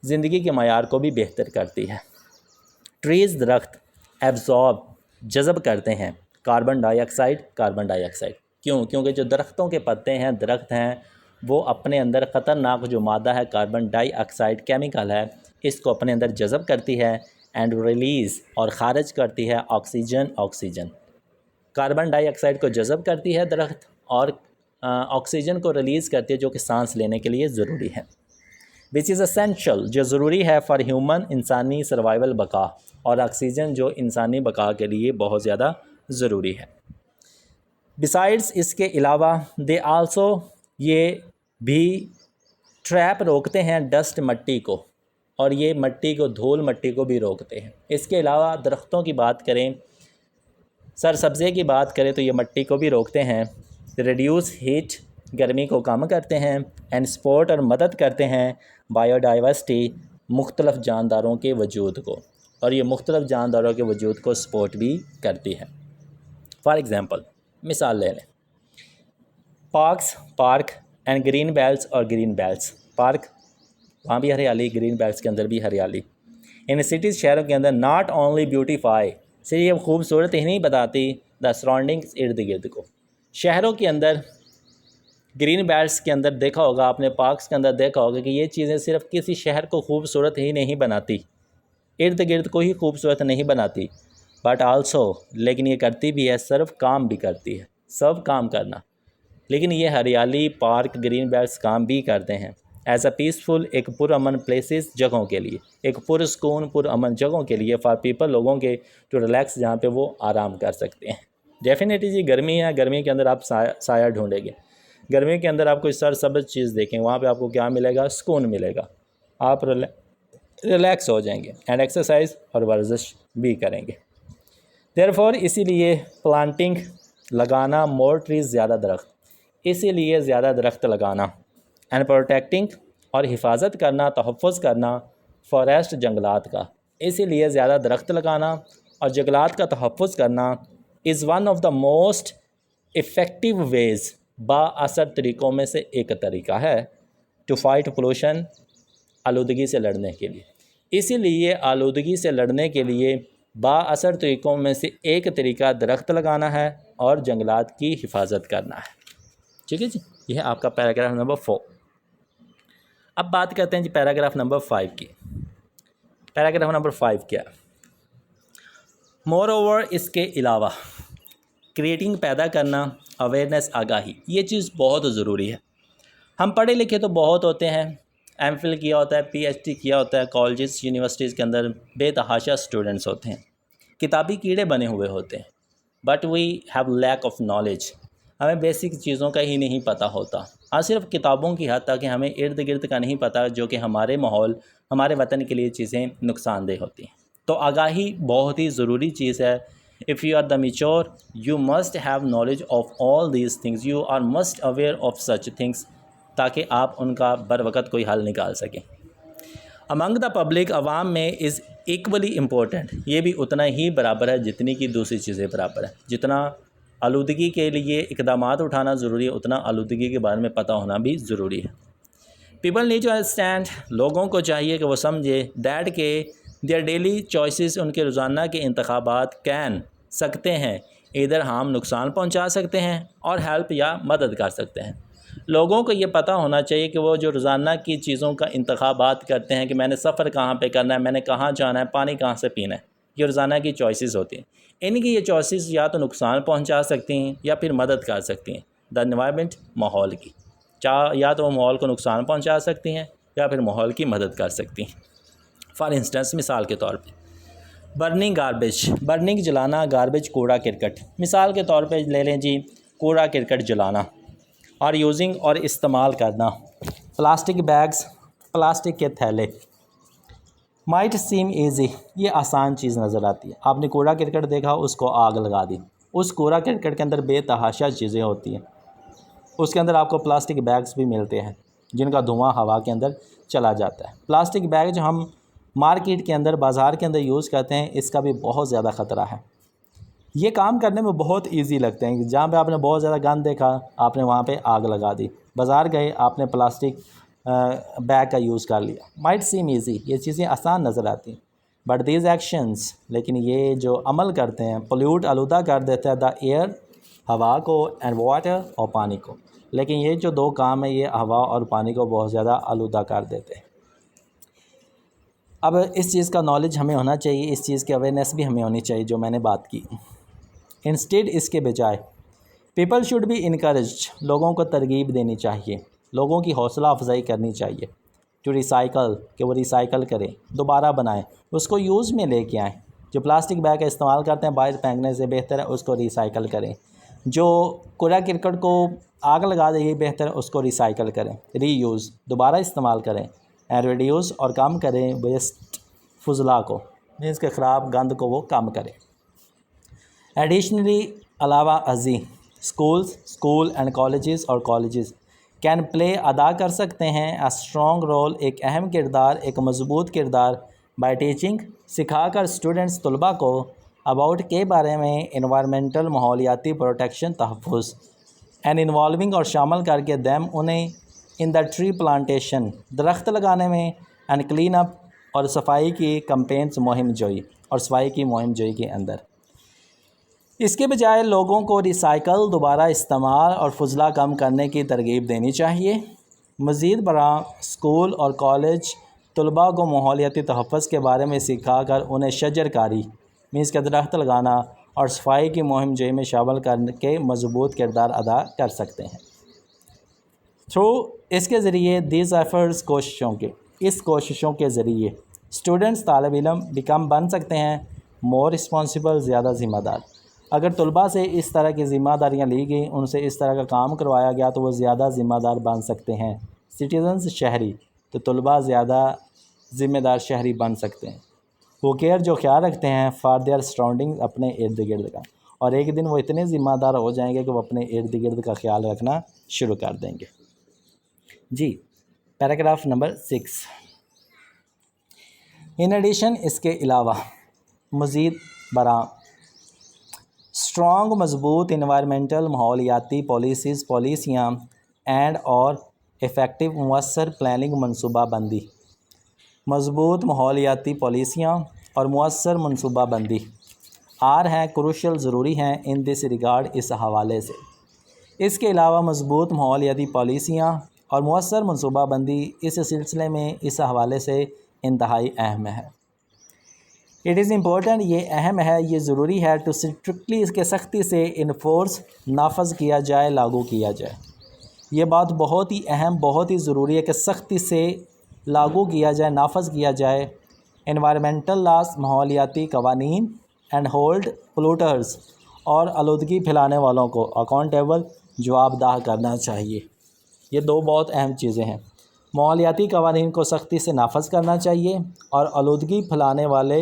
زندگی کے معیار کو بھی بہتر کرتی ہے۔ ٹریز، درخت، ایبزارب، جذب کرتے ہیں کاربن ڈائی آکسائڈ، کیوں؟ کیونکہ جو درختوں کے پتے ہیں، درخت ہیں، وہ اپنے اندر خطرناک جو مادہ ہے کاربن ڈائی آکسائڈ کیمیکل ہے، اس کو اپنے اندر جذب کرتی ہے، اینڈ ریلیز، اور خارج کرتی ہے آکسیجن۔ کاربن ڈائی آکسائڈ کو جذب کرتی ہے درخت، اور آکسیجن کو ریلیز کرتی ہے جو کہ سانس لینے کے لیے ضروری ہے۔ وچ از اسینشل، جو ضروری ہے فار ہیومن، انسانی سروائیول، بقا، اور آکسیجن جو انسانی بقا کے لیے بہت زیادہ ضروری ہے۔ بسائڈس، اس کے علاوہ، دے آلسو، یہ بھی ٹریپ، روکتے ہیں ڈسٹ، مٹی کو، اور یہ مٹی کو، دھول مٹی کو بھی روکتے ہیں۔ اس کے علاوہ درختوں کی بات کریں، سرسبزے کی بات کریں تو یہ مٹی کو بھی روکتے ہیں، ریڈیوس ہیٹ، گرمی کو کم کرتے ہیں، اینڈ سپورٹ، اور مدد کرتے ہیں بایو ڈائیورسٹی، مختلف جانداروں کے وجود کو، اور یہ مختلف جانداروں کے وجود کو سپورٹ بھی کرتی ہے۔ فار ایگزامپل، مثال لے لیں، پارک اینڈ گرین بیلٹس، اور گرین بیلٹس، پارک، وہاں بھی ہریالی، گرین بیلٹس کے اندر بھی ہریالی۔ ان سٹیز، شہروں کے اندر، ناٹ اونلی بیوٹیفائی، صرف خوبصورت ہی نہیں بتاتی دا سراؤنڈنگس، ارد گرد کو۔ شہروں کے اندر، گرین بیلٹس کے اندر دیکھا ہوگا آپ نے، پارکس کے اندر دیکھا ہوگا کہ یہ چیزیں صرف کسی شہر کو خوبصورت ہی نہیں بناتی، ارد گرد کو ہی خوبصورت نہیں بناتی، بٹ آلسو، لیکن یہ کرتی بھی ہے، صرف کام بھی کرتی ہے، سب کام کرنا، لیکن یہ ہریالی، پارک، گرین بیلٹس کام بھی کرتے ہیں ایز اے پیسفل، ایک پرامن پلیسز، جگہوں کے لیے، ایک پرسکون، پرامن جگہوں کے لیے، فار پیپل، لوگوں کے، ٹو ریلیکس، جہاں پہ وہ آرام کر سکتے ہیں۔ ڈیفینیٹلی جی، گرمی ہے، گرمی کے اندر آپ سایہ ڈھونڈیں گے، گرمی کے اندر آپ کوئی سرسبز چیز دیکھیں، وہاں پہ آپ کو کیا ملے گا؟ سکون ملے گا، آپ ریلیکس ہو جائیں گے، اینڈ ایکسرسائز اور ورزش بھی کریں گے۔ دیئرفور، اسی لیے پلانٹنگ، لگانا، مور ٹریز، زیادہ درخت، اسی لیے زیادہ درخت لگانا، اینڈ پروٹیکٹنگ، اور حفاظت کرنا، تحفظ کرنا، فارسٹ، جنگلات کا، اسی لیے زیادہ درخت لگانا اور جنگلات کا تحفظ کرنا is one of the most effective ways, با اثر طریقوں میں سے ایک طریقہ ہے، ٹو فائٹ پولوشن، آلودگی سے لڑنے کے لیے۔ اسی لیے آلودگی سے لڑنے کے لیے با اثر طریقوں میں سے ایک طریقہ درخت لگانا ہے اور جنگلات کی حفاظت کرنا ہے۔ ٹھیک ہے جی، یہ ہے آپ کا پیراگراف نمبر 4۔ اب بات کرتے ہیں جی پیراگراف نمبر 5 کی۔ پیراگراف نمبر 5 کیا؟ مور اوور اس کے علاوہ کریٹنگ پیدا کرنا، اویئرنیس آگاہی، یہ چیز بہت ضروری ہے۔ ہم پڑھے لکھے تو بہت ہوتے ہیں، ایم فل کیا ہوتا ہے، پی ایچ ڈی کیا ہوتا ہے، کالجز یونیورسٹیز کے اندر بے تحاشا اسٹوڈنٹس ہوتے ہیں، کتابی کیڑے بنے ہوئے ہوتے ہیں، but we have lack of knowledge, ہمیں بیسک چیزوں کا ہی نہیں پتہ ہوتا، صرف کتابوں کی حد تک ہمیں ارد گرد کا نہیں پتہ، جو کہ ہمارے ماحول، ہمارے وطن کے لیے چیزیں نقصان دہ ہوتی ہیں۔ تو آگاہی بہت ہی ضروری چیز ہے۔ If you are the mature, you must have knowledge of all these things. You are must aware of such things تاکہ آپ ان کا بر وقت کوئی حل نکال سکیں۔ Among the public، عوام میں is equally important، یہ بھی اتنا ہی برابر ہے جتنی کی دوسری چیزیں برابر ہیں۔ جتنا آلودگی کے لیے اقدامات اٹھانا ضروری ہے، اتنا آلودگی کے بارے میں پتہ ہونا بھی ضروری ہے۔ People need to understand، لوگوں کو چاہیے کہ وہ سمجھے that کہ their daily choices، ان کے روزانہ کے انتخابات can، سکتے ہیں، ادھر ہم نقصان پہنچا سکتے ہیں، اور ہیلپ یا مدد کر سکتے ہیں۔ لوگوں کو یہ پتہ ہونا چاہیے کہ وہ جو روزانہ کی چیزوں کا انتخابات کرتے ہیں کہ میں نے سفر کہاں پہ کرنا ہے، میں نے کہاں جانا ہے، پانی کہاں سے پینا ہے، یہ روزانہ کی چوائسیز ہوتی ہیں۔ ان کی یہ چوائسیز یا تو نقصان پہنچا سکتی ہیں یا پھر مدد کر سکتی ہیں، دا انوائرمنٹ، ماحول کی، یا تو وہ ماحول کو نقصان پہنچا سکتی ہیں یا پھر ماحول کی مدد کر سکتی ہیں۔ فار انسٹنس، مثال کے طور پہ برننگ گاربیج، برننگ جلانا، گاربیج کوڑا کرکٹ، مثال کے طور پہ لے لیں جی، کوڑا کرکٹ جلانا، اور یوزنگ اور استعمال کرنا پلاسٹک بیگز، پلاسٹک کے تھیلے۔ مائٹ سیم ایزی، یہ آسان چیز نظر آتی ہے، آپ نے کوڑا کرکٹ دیکھا، اس کو آگ لگا دی، اس کوڑا کرکٹ کے اندر بے تحاشا چیزیں ہوتی ہیں، اس کے اندر آپ کو پلاسٹک بیگز بھی ملتے ہیں جن کا دھواں ہوا کے اندر چلا جاتا ہے۔ پلاسٹک بیگ جو ہم مارکیٹ کے اندر، بازار کے اندر یوز کرتے ہیں، اس کا بھی بہت زیادہ خطرہ ہے۔ یہ کام کرنے میں بہت ایزی لگتے ہیں، جہاں پہ آپ نے بہت زیادہ گند دیکھا، آپ نے وہاں پہ آگ لگا دی، بازار گئے، آپ نے پلاسٹک بیگ کا یوز کر لیا۔ مائٹ سیم ایزی، یہ چیزیں آسان نظر آتی ہیں، بٹ دیز ایکشنز، لیکن یہ جو عمل کرتے ہیں، پولیوٹ، آلودہ کر دیتا ہے، دا ایئر، ہوا کو، اینڈ واٹر، اور پانی کو، لیکن یہ جو دو کام ہیں، یہ ہوا اور پانی کو بہت زیادہ آلودہ کر دیتے ہیں۔ اب اس چیز کا نالج ہمیں ہونا چاہیے، اس چیز کی اویئرنیس بھی ہمیں ہونی چاہیے جو میں نے بات کی۔ انسٹیڈ، اس کے بجائے، پیپل شوڈ بی انکریجڈ، لوگوں کو ترغیب دینی چاہیے، لوگوں کی حوصلہ افزائی کرنی چاہیے، ٹو ریسائیکل، کہ وہ ریسائیکل کریں، دوبارہ بنائیں، اس کو یوز میں لے کے آئیں۔ جو پلاسٹک بیگ کا استعمال کرتے ہیں باہر پھینکنے سے بہتر ہے اس کو ریسائیکل کریں، جو کوڑا کرکٹ کو آگ لگا دے یہ بہتر ہے اس کو ریسائیکل کریں، ری یوز، دوبارہ استعمال کریں، اینڈ ریڈیوز، اور کم کریں ویسٹ، فضلہ کو، جس کے خراب گند کو وہ کم کریں۔ ایڈیشنلی، علاوہ ازیں، اسکول اینڈ کالجز، اور کالجز کین پلے، ادا کر سکتے ہیں، اے اسٹرانگ رول، ایک اہم کردار، ایک مضبوط کردار، بائی ٹیچنگ، سکھا کر اسٹوڈنٹس، طلباء کو، اباؤٹ، کے بارے میں، انوائرمنٹل، ماحولیاتی پروٹیکشن، تحفظ، اینڈ انوالونگ، اور شامل کر کے، دیم، انہیں، ان دا ٹری پلانٹیشن، درخت لگانے میں، اینڈ کلین اپ، اور صفائی کی کمپینس، مہم جوئی، اور صفائی کی مہم جوئی کے اندر۔ اس کے بجائے لوگوں کو ریسائیکل، دوبارہ استعمال، اور فضلہ کم کرنے کی ترغیب دینی چاہیے۔ مزید برآں، اسکول اور کالج طلباء کو ماحولیاتی تحفظ کے بارے میں سکھا کر انہیں شجر کاری، مینس کے درخت لگانا، اور صفائی کی مہم جوئی میں شامل کر کے مضبوط کردار ادا کر سکتے ہیں۔ تھرو، اس کے ذریعے، دیز ایفرٹس، کوششوں کے ذریعے، اسٹوڈنٹس، طالب علم، بن سکتے ہیں مور رسپانسبل، زیادہ ذمہ دار۔ اگر طلباء سے اس طرح کی ذمہ داریاں لی گئیں، ان سے اس طرح کا کام کروایا گیا تو وہ زیادہ ذمہ دار بن سکتے ہیں۔ سٹیزنز، شہری، تو طلباء زیادہ ذمہ دار شہری بن سکتے ہیں۔ وہ جو خیال رکھتے ہیں فار دیئر سراؤنڈنگ، اپنے ارد گرد کا، اور ایک دن وہ اتنے ذمہ دار ہو جائیں گے کہ وہ اپنے ارد گرد کا خیال رکھنا شروع کر دیں گے۔ جی، پیراگراف نمبر 6۔ ان ایڈیشن، اس کے علاوہ، مزید برآں، اسٹرانگ، مضبوط، انوائرمنٹل، ماحولیاتی پالیسیاں، اینڈ، اور افیکٹو، مؤثر پلاننگ، منصوبہ بندی، مضبوط ماحولیاتی پالیسیاں اور مؤثر منصوبہ بندی ہیں کروشل، ضروری ہیں، ان دس ریگارڈ، اس حوالے سے۔ اس کے علاوہ مضبوط ماحولیاتی پالیسیاں اور مؤثر منصوبہ بندی اس سلسلے میں، اس حوالے سے انتہائی اہم ہے۔ اٹ از امپورٹنٹ، یہ اہم ہے، یہ ضروری ہے، ٹو اسٹرکٹلی، اس کے سختی سے انفورس، نافذ کیا جائے، لاگو کیا جائے۔ یہ بات بہت ہی اہم، بہت ہی ضروری ہے کہ سختی سے لاگو کیا جائے، نافذ کیا جائے۔ انوائرمنٹل لاز، ماحولیاتی قوانین، اینڈ ہولڈ پولوٹرز، اور آلودگی پھیلانے والوں کو اکاؤنٹیبل، جواب دہ کرنا چاہیے۔ یہ دو بہت اہم چیزیں ہیں۔ ماحولیاتی قوانین کو سختی سے نافذ کرنا چاہیے اور آلودگی پھیلانے والے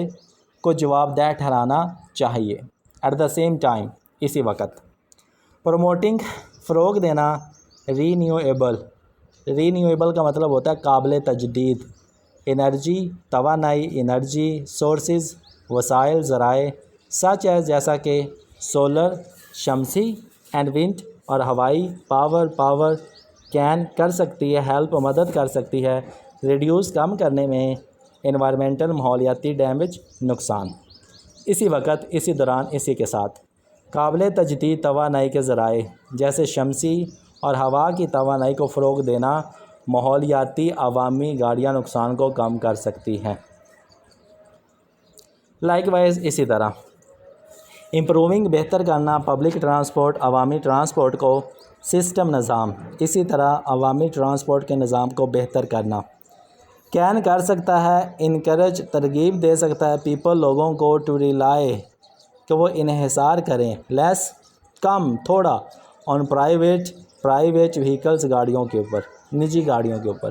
کو جواب دہ ٹھہرانا چاہیے۔ ایٹ دا سیم ٹائم، اسی وقت پروموٹنگ، فروغ دینا، رینیویبل کا مطلب ہوتا ہے قابل تجدید انرجی، توانائی، انرجی سورسز، وسائل، ذرائع، سچ ہے جیسا کہ سولر، شمسی، اینڈ ونڈ، اور ہوائی پاور کین کر سکتی ہے، ہیلپ، مدد کر سکتی ہے، ریڈیوس، کم کرنے میں، انوائرمنٹل، ماحولیاتی ڈیمیج، نقصان۔ اسی وقت، اسی دوران، اسی کے ساتھ قابل تجدید توانائی کے ذرائع جیسے شمسی اور ہوا کی توانائی کو فروغ دینا، ماحولیاتی عوامی گاڑیاں نقصان کو کم کر سکتی ہیں۔ لائک وائز، اسی طرح امپروونگ، بہتر کرنا، پبلک ٹرانسپورٹ، عوامی ٹرانسپورٹ کو، سسٹم، نظام، اسی طرح عوامی ٹرانسپورٹ کے نظام کو بہتر کرنا۔ کین، کر سکتا ہے، انکریج، ترغیب دے سکتا ہے، پیپل، لوگوں کو، ٹو ریلائی، کہ وہ انحصار کریں، لیس، کم، تھوڑا، آن پرائیویٹ وہیکلز، گاڑیوں کے اوپر، نجی گاڑیوں کے اوپر۔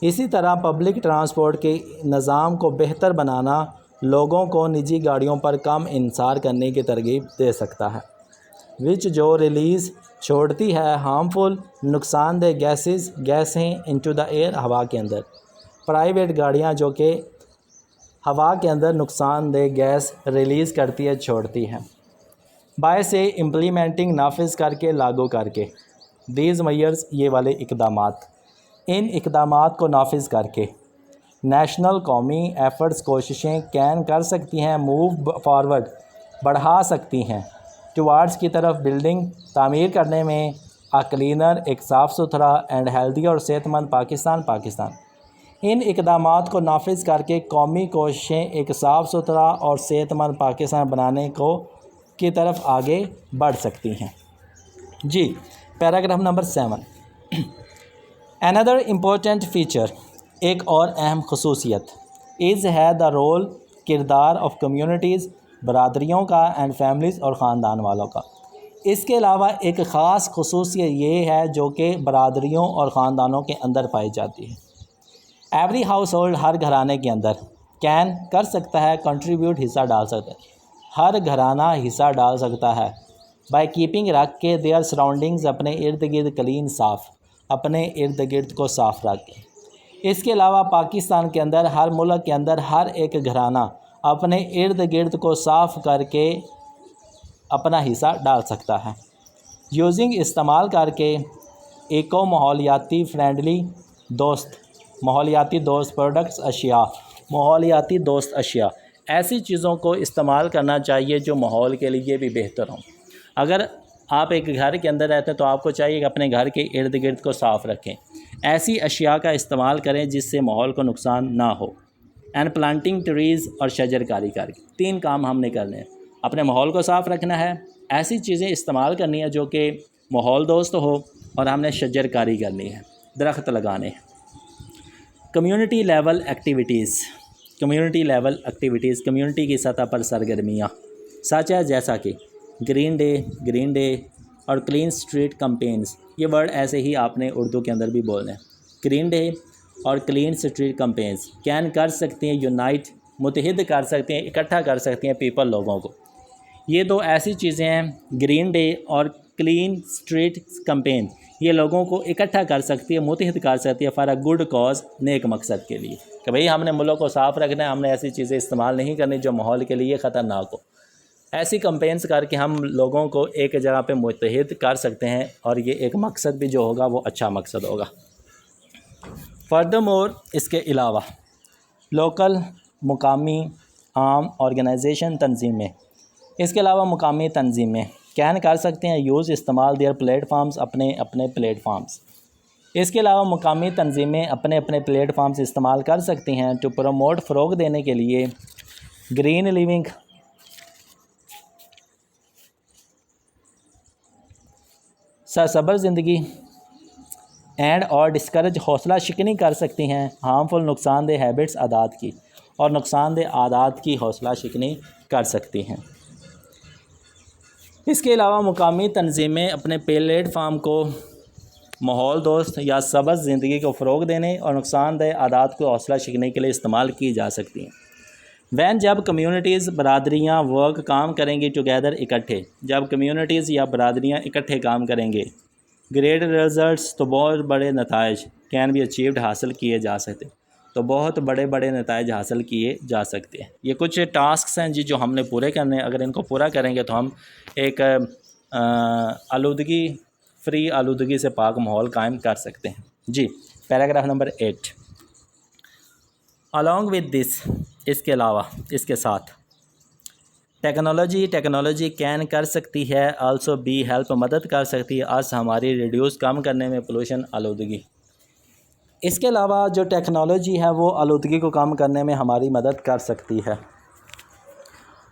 اسی طرح پبلک ٹرانسپورٹ کے نظام کو بہتر بنانا لوگوں کو نجی گاڑیوں پر کم انحصار کرنے کی ترغیب دے سکتا ہے۔ وچ، جو، ریلیز، چھوڑتی ہے، ہارمفل، نقصان دہ، گیسیں، انٹو دا ایئر، ہوا کے اندر۔ پرائیویٹ گاڑیاں جو کہ ہوا کے اندر نقصان دہ گیس ریلیز کرتی ہے، چھوڑتی ہے۔ بائی سے، امپلیمنٹنگ، نافذ کر کے، لاگو کر کے۔ دیز میئرز، یہ والے اقدامات، ان اقدامات کو نافذ کر کے۔ نیشنل، قومی، ایفرٹس، کوششیں، کین، کر سکتی ہیں، موو فارورڈ، بڑھا سکتی ہیں، ٹوارڈز، کی طرف، بلڈنگ، تعمیر کرنے میں، کلینر، ایک صاف ستھرا، اینڈ ہیلدی، اور صحت مند پاکستان۔ ان اقدامات کو نافذ کر کے قومی کوششیں ایک صاف ستھرا اور صحت مند پاکستان بنانے کی طرف آگے بڑھ سکتی ہیں۔ جی، paragraph number 7۔ Another important feature، ایک اور اہم خصوصیت، is ہے دا رول، کردار، آف کمیونٹیز، برادریوں کا، اینڈ فیملیز، اور خاندان والوں کا۔ اس کے علاوہ ایک خاص خصوصیت یہ ہے جو کہ برادریوں اور خاندانوں کے اندر پائی جاتی ہے۔ ایوری ہاؤس ہولڈ، ہر گھرانے کے اندر، کین، کر سکتا ہے، کنٹریبیوٹ، حصہ ڈال سکتا ہے، ہر گھرانہ حصہ ڈال سکتا ہے، بائی کیپنگ، رکھ کے، دیئر سراؤنڈنگز، اپنے ارد گرد، کلین، صاف، اپنے ارد گرد کو صاف رکھ کے۔ اس کے علاوہ پاکستان کے اندر، ہر ملک کے اندر، ہر ایک گھرانہ اپنے ارد گرد کو صاف کر کے اپنا حصہ ڈال سکتا ہے۔ یوزنگ، استعمال کر کے، ایکو، ماحولیاتی فرینڈلی، دوست، ماحولیاتی دوست، پروڈکٹس، اشیاء، ماحولیاتی دوست اشیاء، ایسی چیزوں کو استعمال کرنا چاہیے جو ماحول کے لیے بھی بہتر ہوں۔ اگر آپ ایک گھر کے اندر رہتے ہیں تو آپ کو چاہیے کہ اپنے گھر کے ارد گرد کو صاف رکھیں، ایسی اشیاء کا استعمال کریں جس سے ماحول کو نقصان نہ ہو۔ اینڈ پلانٹنگ ٹریز، اور شجر کاری کر کے، 3 کام ہم نے کرنے ہیں، اپنے ماحول کو صاف رکھنا ہے، ایسی چیزیں استعمال کرنی ہے جو کہ ماحول دوست ہو، اور ہم نے شجر کاری کرنی ہے، درخت لگانے ہیں۔ کمیونٹی لیول ایکٹیویٹیز، کمیونٹی کی سطح پر سرگرمیاں، سچ ہے جیسا کہ گرین ڈے اور کلین اسٹریٹ کمپینز، یہ ورڈ ایسے ہی آپ نے اردو کے اندر بھی بولنے ہیں۔ گرین ڈے اور کلین اسٹریٹ کمپینز، کین، کر سکتی ہیں، یونائٹ، متحد کر سکتے ہیں، اکٹھا کر سکتی ہیں، پیپل، لوگوں کو۔ یہ 2 ایسی چیزیں ہیں، گرین ڈے اور کلین اسٹریٹ کمپین، یہ لوگوں کو اکٹھا کر سکتی ہے، متحد کر سکتی ہے، فار اے گڈ کاز، نیک مقصد کے لیے، کہ بھئی ہم نے ملک کو صاف رکھنا ہے، ہم نے ایسی چیزیں استعمال نہیں کرنی جو ماحول کے لیے خطرناک ہو۔ ایسی کمپینز کر کے ہم لوگوں کو ایک جگہ پہ متحد کر سکتے ہیں، اور یہ ایک مقصد بھی جو ہوگا وہ اچھا مقصد ہوگا۔ فردر مور، اس کے علاوہ لوکل، مقامی، عام، آرگنائزیشن، تنظیمیں، اس کے علاوہ مقامی تنظیمیں کین، کر سکتے ہیں، یوز، استعمال، دیئر پلیٹ فارمز، اپنے پلیٹ فارمز۔ اس کے علاوہ مقامی تنظیمیں اپنے پلیٹ فارمز استعمال کر سکتی ہیں، ٹو پروموٹ، فروغ دینے کے لیے، گرین لیونگ، سرسبز زندگی، اینڈ اور ڈسکریج حوصلہ شکنی کر سکتی ہیں ہارمفل نقصان دہ ہیبٹس عادات کی، اور نقصان دہ عادات کی حوصلہ شکنی کر سکتی ہیں۔ اس کے علاوہ مقامی تنظیمیں اپنے پلیٹ فارم کو ماحول دوست یا سبز زندگی کو فروغ دینے اور نقصان دہ عادات کو حوصلہ شکنی کے لیے استعمال کی جا سکتی ہیں۔ جب کمیونٹیز برادریاں ورک کام کریں گی ٹوگیدر اکٹھے، جب کمیونٹیز یا برادریاں اکٹھے کام کریں گے، گریٹ ریزلٹس تو بہت بڑے نتائج کین بی اچیوڈ حاصل کیے جا سکتے، تو بہت بڑے بڑے نتائج حاصل کیے جا سکتے ہیں۔ یہ کچھ ٹاسکس ہیں جو ہم نے پورے کرنے ہیں، اگر ان کو پورا کریں گے تو ہم ایک آلودگی فری، آلودگی سے پاک ماحول قائم کر سکتے ہیں۔ جی، پیراگراف نمبر 8، along with this، اس کے علاوہ، اس کے ساتھ، ٹیکنالوجی کین کر سکتی ہے، آلسو بی ہیلپ، مدد کر سکتی ہے آج ہماری ریڈیوس کم کرنے میں پولوشن، آلودگی۔ اس کے علاوہ جو ٹیکنالوجی ہے وہ آلودگی کو کم کرنے میں ہماری مدد کر سکتی ہے۔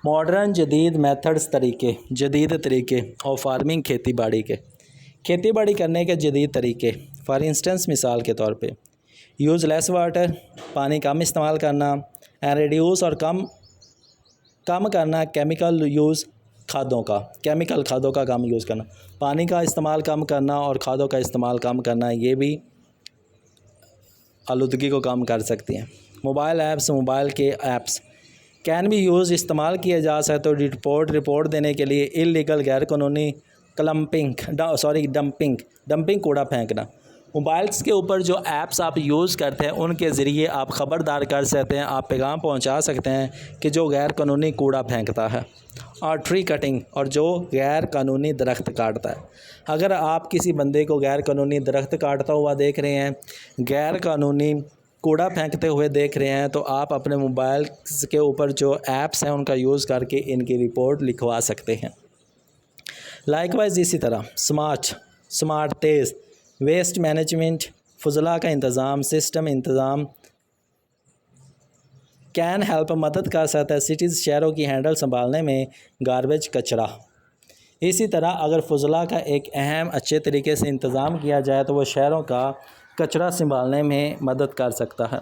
ماڈرن جدید میتھڈز، جدید طریقے اور فارمنگ، کھیتی باڑی کرنے کے جدید طریقے، فار انسٹنس مثال کے طور پہ، یوز لیس واٹر، پانی کم استعمال کرنا، اینڈ ریڈیوس اور کم کرنا کیمیکل یوز، کھادوں کا کم یوز کرنا، پانی کا استعمال کم کرنا اور کھادوں کا استعمال کم کرنا، یہ بھی آلودگی کو کم کر سکتی ہیں۔ موبائل کے ایپس کین بھی یوز، استعمال کیے جا سکتے رپورٹ دینے کے لیے اللیگل، غیر قانونی ڈمپنگ، کوڑا پھینکنا۔ موبائلس کے اوپر جو ایپس آپ یوز کرتے ہیں ان کے ذریعے آپ خبردار کر سکتے ہیں، آپ پیغام پہنچا سکتے ہیں کہ جو غیر قانونی کوڑا پھینکتا ہے، اور ٹری کٹنگ، اور جو غیر قانونی درخت کاٹتا ہے۔ اگر آپ کسی بندے کو غیر قانونی درخت کاٹتا ہوا دیکھ رہے ہیں، غیر قانونی کوڑا پھینکتے ہوئے دیکھ رہے ہیں، تو آپ اپنے موبائل کے اوپر جو ایپس ہیں ان کا یوز کر کے ان کی رپورٹ لکھوا سکتے ہیں۔ لائک وائز اسی طرح سمارٹ تیز ویسٹ مینجمنٹ، فضلہ کا سسٹم انتظام کین ہیلپ، مدد کر سکتا ہے سٹیز، شہروں کی ہینڈل سنبھالنے میں، گاربیج، کچرا۔ اسی طرح اگر فضلہ کا ایک اہم اچھے طریقے سے انتظام کیا جائے تو وہ شہروں کا کچرا سنبھالنے میں مدد کر سکتا ہے،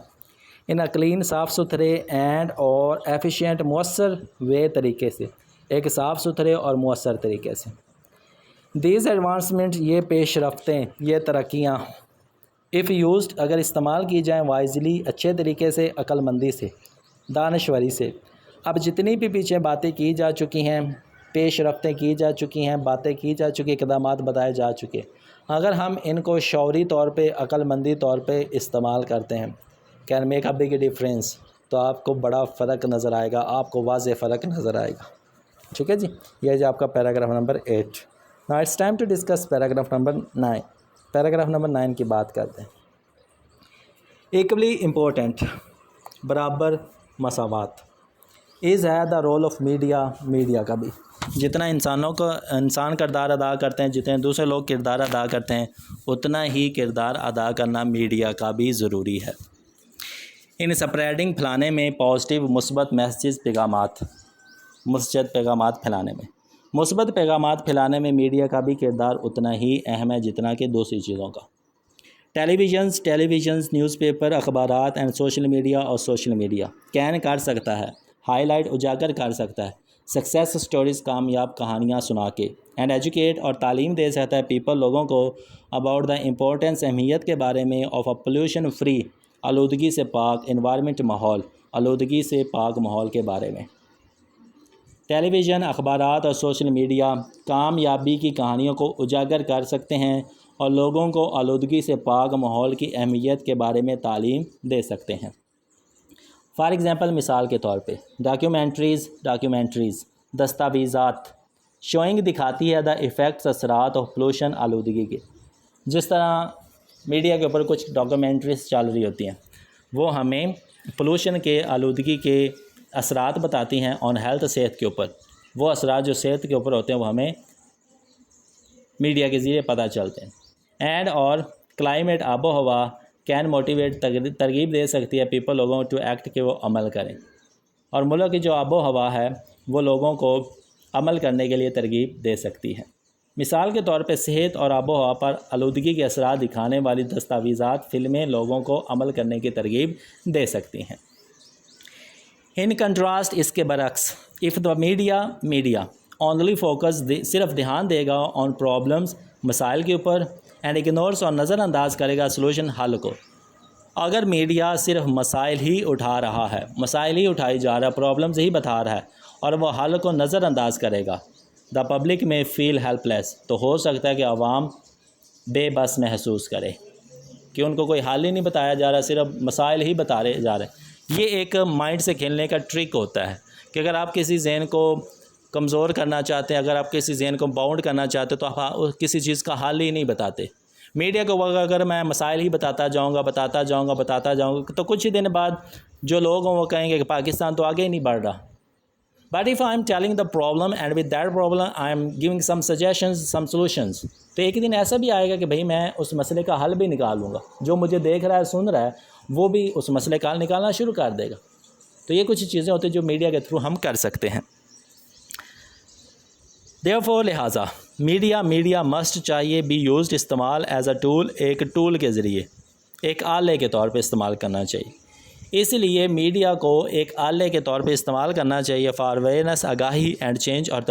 ان کلین، صاف ستھرے اینڈ اور ایفیشینٹ، مؤثر طریقے سے، ایک صاف ستھرے اور مؤثر طریقے سے۔ دیز ایڈوانسمنٹ، یہ پیش رفتیں، یہ ترقیاں، اف یوزڈ، اگر استعمال کی جائیں، وائزلی، اچھے طریقے سے، عقل مندی سے، دانشوری سے۔ اب جتنی بھی پیچھے باتیں کی جا چکی ہیں، پیش رفتیں کی جا چکی ہیں، باتیں کی جا چکی، اقدامات بتائے جا چکے، اگر ہم ان کو شعوری طور پہ، عقل مندی طور پہ استعمال کرتے ہیں، can make a big difference, تو آپ کو بڑا فرق نظر آئے گا، آپ کو واضح فرق نظر آئے گا۔ ٹھیک ہے جی، یہ جو آپ کا پیراگراف نمبر 8۔ Now it's time to discuss paragraph number 9۔ Paragraph number 9 کی بات کرتے ہیں۔ ایکولی امپورٹنٹ، برابر مساوات، از ہے دا رول آف میڈیا کا بھی، جتنا انسان کردار ادا کرتے ہیں، جتنے دوسرے لوگ کردار ادا کرتے ہیں، اتنا ہی کردار ادا کرنا میڈیا کا بھی ضروری ہے۔ ان سپریڈنگ، پھیلانے میں، پازیٹیو، مثبت پیغامات پھیلانے میں، مثبت پیغامات پھیلانے میں میڈیا کا بھی کردار اتنا ہی اہم ہے جتنا کہ دوسری چیزوں کا۔ ٹیلی ویژنز، نیوز پیپر، اخبارات اینڈ سوشل میڈیا کین کر سکتا ہے، ہائی لائٹ، اجاگر کر سکتا ہے، سکسیس سٹوریز، کامیاب کہانیاں سنا کے، اینڈ ایجوکیٹ، اور تعلیم دے سکتا ہے پیپل، لوگوں کو، اباؤٹ دا امپورٹنس، اہمیت کے بارے میں، آف اے پولوشن فری، آلودگی سے پاک، انوائرمنٹ، ماحول، آلودگی سے پاک ماحول کے بارے میں۔ ٹیلی ویژن، اخبارات اور سوشل میڈیا کامیابی کی کہانیوں کو اجاگر کر سکتے ہیں اور لوگوں کو آلودگی سے پاک ماحول کی اہمیت کے بارے میں تعلیم دے سکتے ہیں۔ فار ایگزامپل، مثال کے طور پہ، ڈاکیومنٹریز، دستاویزات، شوئنگ دکھاتی ہے دا ایفیکٹس، اثرات آف پولوشن، آلودگی کے۔ جس طرح میڈیا کے اوپر کچھ ڈاکیومنٹریز چل رہی ہوتی ہیں، وہ ہمیں پولوشن کے، آلودگی کے اثرات بتاتی ہیں آن ہیلتھ، صحت کے اوپر۔ وہ اثرات جو صحت کے اوپر ہوتے ہیں وہ ہمیں میڈیا کے ذریعے پتہ چلتے ہیں۔ اینڈ اور کلائمیٹ، آب و ہوا، کین موٹیویٹ، ترغیب دے سکتی ہے پیپل، لوگوں ٹو ایکٹ، کہ وہ عمل کریں۔ اور ملک کی جو آب و ہوا ہے وہ لوگوں کو عمل کرنے کے لیے ترغیب دے سکتی ہے۔ مثال کے طور پہ صحت اور آب و ہوا پر آلودگی کے اثرات دکھانے والی دستاویزات، فلمیں لوگوں کو عمل کرنے کی ترغیب دے سکتی ہیں۔ ان کنٹراسٹ، اس کے برعکس، if the media only focus, صرف دھیان دے گا آن پرابلمس، مسائل کے اوپر، اینڈ اگنورس، اور نظر انداز کرے گا سلوشن، حل کو۔ اگر میڈیا صرف مسائل ہی اٹھا رہا ہے، مسائل ہی اٹھائی جا رہا ہے، پرابلمز ہی بتا رہا ہے اور وہ حل کو نظر انداز کرے گا، دا پبلک میں فیل ہیلپ لیس، تو ہو سکتا ہے کہ عوام بے بس محسوس کرے کہ ان کو کوئی حل ہی نہیں بتایا جا رہا، صرف مسائل ہی بتائے جا رہے ہیں۔ یہ ایک مائنڈ سے کھیلنے کا ٹرک ہوتا ہے کہ اگر آپ کسی ذہن کو کمزور کرنا چاہتے ہیں، اگر آپ کسی ذہن کو باؤنڈ کرنا چاہتے ہیں تو آپ کسی چیز کا حل ہی نہیں بتاتے۔ میڈیا کو اگر میں مسائل ہی بتاتا جاؤں گا تو کچھ ہی دن بعد جو لوگ ہیں وہ کہیں گے کہ پاکستان تو آگے ہی نہیں بڑھ رہا۔ But if I am telling the problem and with that problem I am giving some suggestions, some solutions، تو ایک دن ایسا بھی آئے گا کہ بھئی میں اس مسئلے کا حل بھی نکالوں گا، جو مجھے دیکھ رہا ہے، سن رہا ہے، وہ بھی اس مسئلے کا حل نکالنا شروع کر دے گا۔ تو یہ کچھ چیزیں ہوتی ہیں جو میڈیا کے تھرو ہم کر سکتے ہیں۔ therefore لہٰذا میڈیا مسٹ چاہیے بی یوزڈ، استعمال ایز اے ٹول، ایک ٹول کے ذریعے، ایک آلے کے طور پہ استعمال کرنا چاہیے۔ اس لیے میڈیا کو ایک آلے کے طور پہ استعمال کرنا چاہیے فار اویئرنیس، آگاہی، اینڈ چینج، اور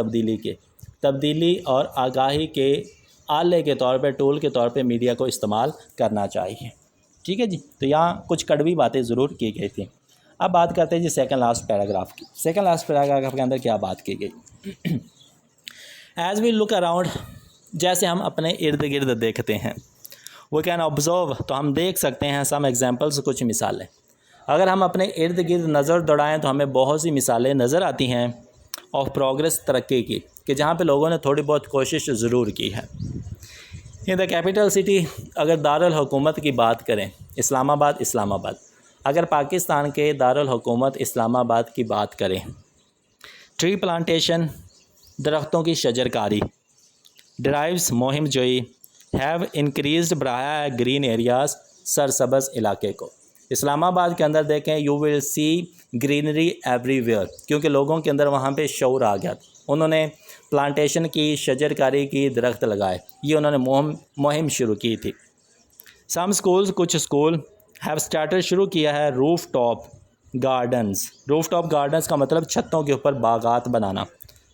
تبدیلی اور آگاہی کے آلے کے طور پہ، ٹول کے طور پہ میڈیا کو استعمال کرنا چاہیے۔ ٹھیک ہے جی، تو یہاں کچھ کڑوی باتیں ضرور کی گئی تھیں۔ اب بات کرتے ہیں جی سیکنڈ لاسٹ پیراگراف کی۔ سیکنڈ لاسٹ پیراگراف کے اندر کیا بات کی گئی؟ ایز وی لک اراؤنڈ، جیسے ہم اپنے ارد گرد دیکھتے ہیں، وی کین آبزرو، تو ہم دیکھ سکتے ہیں سم ایگزامپلس، کچھ مثالیں۔ اگر ہم اپنے ارد گرد نظر دوڑائیں تو ہمیں بہت سی مثالیں نظر آتی ہیں آف پروگرس، ترقی کی، کہ جہاں پہ لوگوں نے تھوڑی بہت کوشش ضرور کی ہے۔ ان دا کیپٹل سٹی، اگر دارالحکومت کی بات کریں، اسلام آباد، اگر پاکستان کے دارالحکومت اسلام آباد کی بات کریں، ٹری پلانٹیشن، درختوں کی شجر کاری، ڈرائیوز، مہم جوئی، ہیو انکریزڈ، بڑھایا ہے گرین ایریاز، سرسبز علاقے کو۔ اسلام آباد کے اندر دیکھیں، you will see greenery everywhere, کیونکہ لوگوں کے اندر وہاں پہ شعور آ گیا، انہوں نے پلانٹیشن کی، شجر کاری کی، درخت لگائے، یہ انہوں نے مہم شروع کی تھی۔ سم اسکولز، کچھ اسکول، ہیو اسٹارٹڈ، شروع کیا ہے، روف ٹاپ گارڈنز کا مطلب چھتوں کے اوپر باغات بنانا۔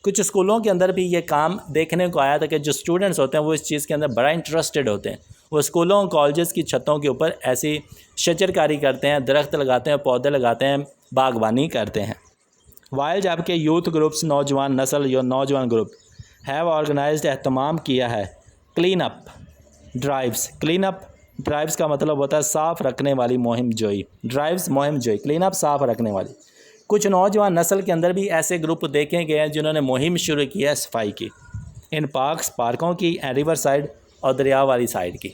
کچھ اسکولوں کے اندر بھی یہ کام دیکھنے کو آیا تھا کہ جو اسٹوڈنٹس ہوتے ہیں وہ اس چیز کے اندر بڑا انٹرسٹڈ ہوتے ہیں، وہ اسکولوں کالجز کی چھتوں کے اوپر ایسی شجر کاری کرتے ہیں، درخت لگاتے ہیں، پودے لگاتے ہیں، باغبانی کرتے ہیں۔ وائل جبکہ یوتھ گروپس، نوجوان نسل، نوجوان گروپ، ہیو آرگنائزڈ، اہتمام کیا ہے، کلین اپ ڈرائیوز کا مطلب ہوتا ہے صاف رکھنے والی مہم جوئی، کلین اپ، صاف رکھنے والی۔ کچھ نوجوان نسل کے اندر بھی ایسے گروپ دیکھے گئے ہیں جنہوں نے مہم شروع کی ہے صفائی کی، ان پارکوں کی، ریور سائڈ، اور دریا والی سائڈ کی۔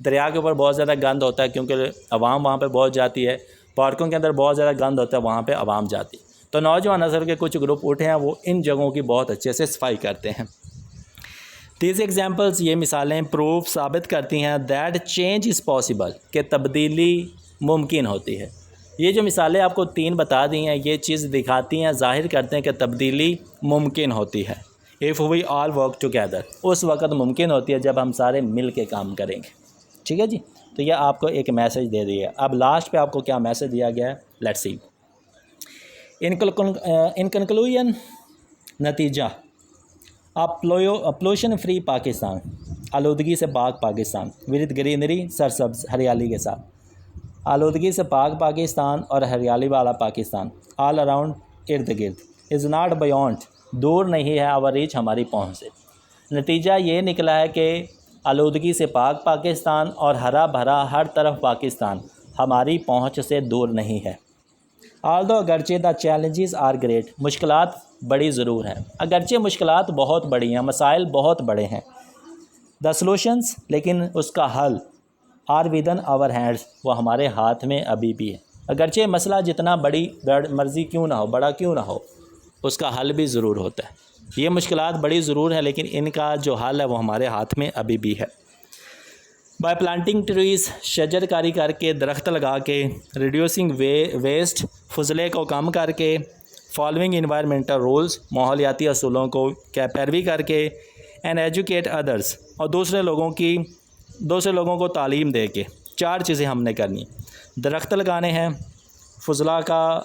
دریا کے اوپر بہت زیادہ گند ہوتا ہے کیونکہ عوام وہاں پہ بہت جاتی ہے، پارکوں کے اندر بہت زیادہ گند ہوتا ہے، وہاں پہ عوام جاتی ہے۔ تو نوجوان نسل کے کچھ گروپ اٹھے ہیں، وہ ان جگہوں کی بہت اچھے سے صفائی کرتے ہیں۔ دیز ایگزامپلس، یہ مثالیں پروف، ثابت کرتی ہیں دیٹ چینج از پاسبل، کہ تبدیلی ممکن ہوتی ہے۔ یہ جو مثالیں آپ کو 3 بتا دی ہیں، یہ چیز دکھاتی ہیں، ظاہر کرتے ہیں کہ تبدیلی ممکن ہوتی ہے۔ if we all work together، اس وقت ممکن ہوتی ہے جب ہم سارے مل کے کام کریں گے۔ ٹھیک ہے جی، تو یہ آپ کو ایک میسج دے دیا ہے۔ اب لاسٹ پہ آپ کو کیا میسج دیا گیا ہے، لیٹس سی۔ ان کنکلوژن، نتیجہ، پولوشن فری پاکستان، آلودگی سے پاک پاکستان، ود گرینری، سرسبز، ہریالی کے ساتھ، آلودگی سے پاک پاکستان اور ہریالی والا پاکستان، آل اراؤنڈ، ارد گرد، از ناٹ بیونڈ، دور نہیں ہے، آور ریچ، ہماری پہنچ سے۔ نتیجہ یہ نکلا ہے کہ آلودگی سے پاک پاکستان اور ہرا بھرا ہر طرف پاکستان ہماری پہنچ سے دور نہیں ہے۔ آلدو، اگرچہ دا چیلنجز آر گریٹ، مشکلات بڑی ضرور ہیں، اگرچہ مشکلات بہت بڑی ہیں، مسائل بہت بڑے ہیں، دا سلوشنز، لیکن اس کا حل، آر ودن آور ہینڈس، وہ ہمارے ہاتھ میں ابھی بھی ہے۔ اگرچہ مسئلہ جتنا بڑی مرضی کیوں نہ ہو، بڑا کیوں نہ ہو، اس کا حل بھی ضرور ہوتا ہے۔ یہ مشکلات بڑی ضرور ہیں لیکن ان کا جو حل ہے وہ ہمارے ہاتھ میں ابھی بھی ہے۔ بائی پلانٹنگ ٹریز، شجر کاری کر کے، درخت لگا کے، ریڈیوسنگ ویسٹ، فضلے کو کم کر کے، فالوئنگ انوائرمنٹل رولز، ماحولیاتی اصولوں کو پیروی کر کے، اینڈ ایجوکیٹ ادرس، اور دوسرے لوگوں کو تعلیم دے کے. 4 چیزیں ہم نے کرنی. درخت لگانے ہیں، فضلہ کا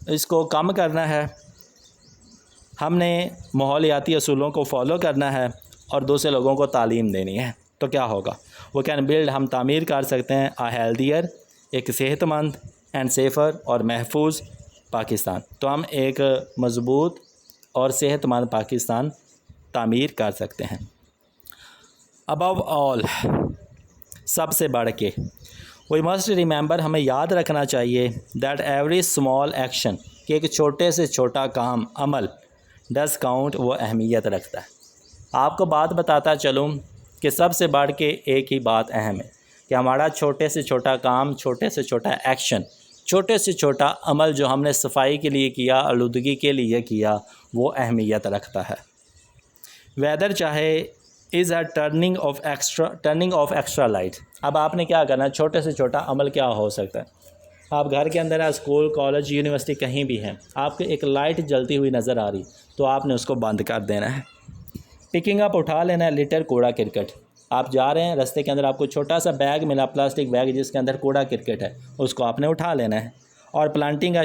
اس کو کم کرنا ہے، ہم نے ماحولیاتی اصولوں کو فالو کرنا ہے، اور دوسرے لوگوں کو تعلیم دینی ہے. تو کیا ہوگا؟ وہ کین بلڈ، ہم تعمیر کر سکتے ہیں ہیلدیئر، ایک صحت مند اینڈ سیفر اور محفوظ پاکستان. تو ہم ایک مضبوط اور صحت مند پاکستان تعمیر کر سکتے ہیں. ابو آل، سب سے بڑھ کے، وی مسٹ ریممبر، ہمیں یاد رکھنا چاہیے، دیٹ ایوری اسمال ایکشن، کہ ایک چھوٹے سے چھوٹا کام، عمل، ڈز کاؤنٹ، وہ اہمیت رکھتا ہے. آپ کو بات بتاتا چلوں کہ سب سے بڑھ کے ایک ہی بات اہم ہے کہ ہمارا چھوٹے سے چھوٹا کام، چھوٹے سے چھوٹا ایکشن، چھوٹے سے چھوٹا عمل جو ہم نے صفائی کے لیے کیا، آلودگی کے لیے کیا، وہ اہمیت رکھتا ہے. ویدر چاہے is a turning off extra light. اب آپ نے کیا کرنا ہے؟ چھوٹے سے چھوٹا عمل کیا ہو سکتا ہے؟ آپ گھر کے اندر ہے، اسکول، کالج، یونیورسٹی، کہیں بھی ہیں، آپ کو ایک لائٹ جلتی ہوئی نظر آ رہی، تو آپ نے اس کو بند کر دینا ہے. پکنگ اپ، اٹھا لینا ہے، لیٹر، کوڑا کرکٹ. آپ جا رہے ہیں رستے کے اندر، آپ کو چھوٹا سا بیگ ملا، پلاسٹک بیگ جس کے اندر کوڑا کرکٹ ہے، اس کو آپ نے اٹھا لینا ہے. اور پلانٹنگ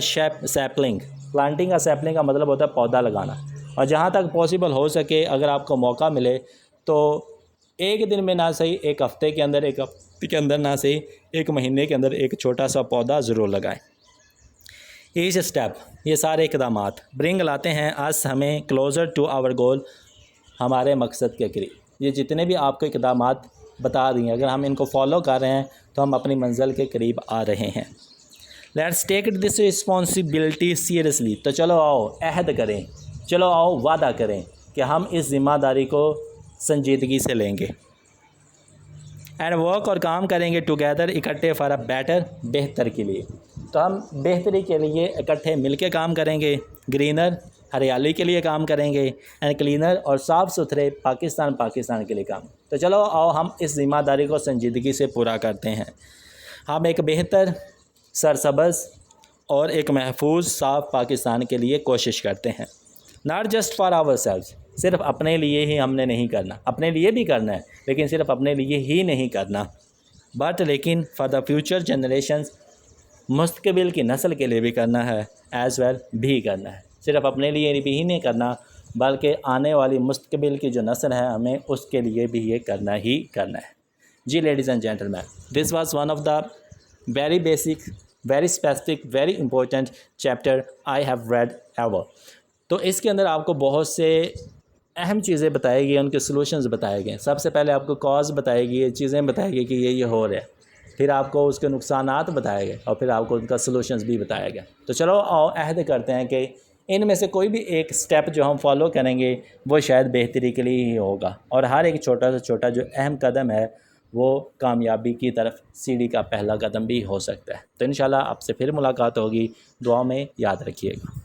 سیپلنگ کا مطلب ہوتا ہے پودا لگانا. اور جہاں تک پاسبل ہو سکے، اگر آپ کو موقع ملے تو ایک دن میں نہ صحیح، ایک ہفتے کے اندر نہ صحیح، ایک مہینے کے اندر ایک چھوٹا سا پودا ضرور لگائیں. ایچ اسٹیپ، یہ سارے اقدامات برنگ لاتے ہیں ہمیں کلوزر ٹو آور گول، ہمارے مقصد کے قریب. یہ جتنے بھی آپ کو اقدامات بتا دی ہیں، اگر ہم ان کو فالو کر رہے ہیں تو ہم اپنی منزل کے قریب آ رہے ہیں. Let's take this responsibility seriously. تو چلو آؤ عہد کریں، چلو آؤ وعدہ کریں کہ ہم اس ذمہ داری کو سنجیدگی سے لیں گے. اینڈ ورک، اور کام کریں گے ٹوگیدر، اکٹھے، فار اے بیٹر، بہتر کے لیے. تو ہم بہتری کے لیے اکٹھے مل کے کام کریں گے. گرینر، ہریالی کے لیے کام کریں گے. اینڈ کلینر، اور صاف ستھرے پاکستان کے لیے کام. تو چلو آؤ ہم اس ذمہ داری کو سنجیدگی سے پورا کرتے ہیں. ہم ایک بہتر، سرسبز اور ایک محفوظ، صاف پاکستان کے لیے کوشش کرتے ہیں. Not just for ourselves, صرف اپنے لیے ہی ہم نے نہیں کرنا، اپنے لیے بھی کرنا ہے لیکن صرف اپنے لیے ہی نہیں کرنا، لیکن فار دا فیوچر جنریشنز، مستقبل کی نسل کے لیے بھی کرنا ہے، ایز ویل بھی کرنا ہے. صرف اپنے لیے بھی ہی نہیں کرنا بلکہ آنے والی مستقبل کی جو نسل ہے، ہمیں اس کے لیے بھی یہ کرنا ہی کرنا ہے. جی ladies and gentlemen, this was one of the very basic, very specific, very important chapter I have read ever. تو اس کے اندر آپ کو بہت سے اہم چیزیں بتائی گئی، ان کے سلوشنز بتائے گئے. سب سے پہلے آپ کو کاز بتائے گی، یہ چیزیں بتائے گی کہ یہ ہو رہا ہے، پھر آپ کو اس کے نقصانات بتائے گئے، اور پھر آپ کو ان کا سلوشنز بھی بتایا گیا. تو چلو آؤ عہد کرتے ہیں کہ ان میں سے کوئی بھی ایک سٹیپ جو ہم فالو کریں گے وہ شاید بہتری کے لیے ہی ہوگا، اور ہر ایک چھوٹا سے چھوٹا جو اہم قدم ہے وہ کامیابی کی طرف سیڑھی کا پہلا قدم بھی ہو سکتا ہے. تو انشاءاللہ آپ سے پھر ملاقات ہوگی. دعا میں یاد رکھیے گا.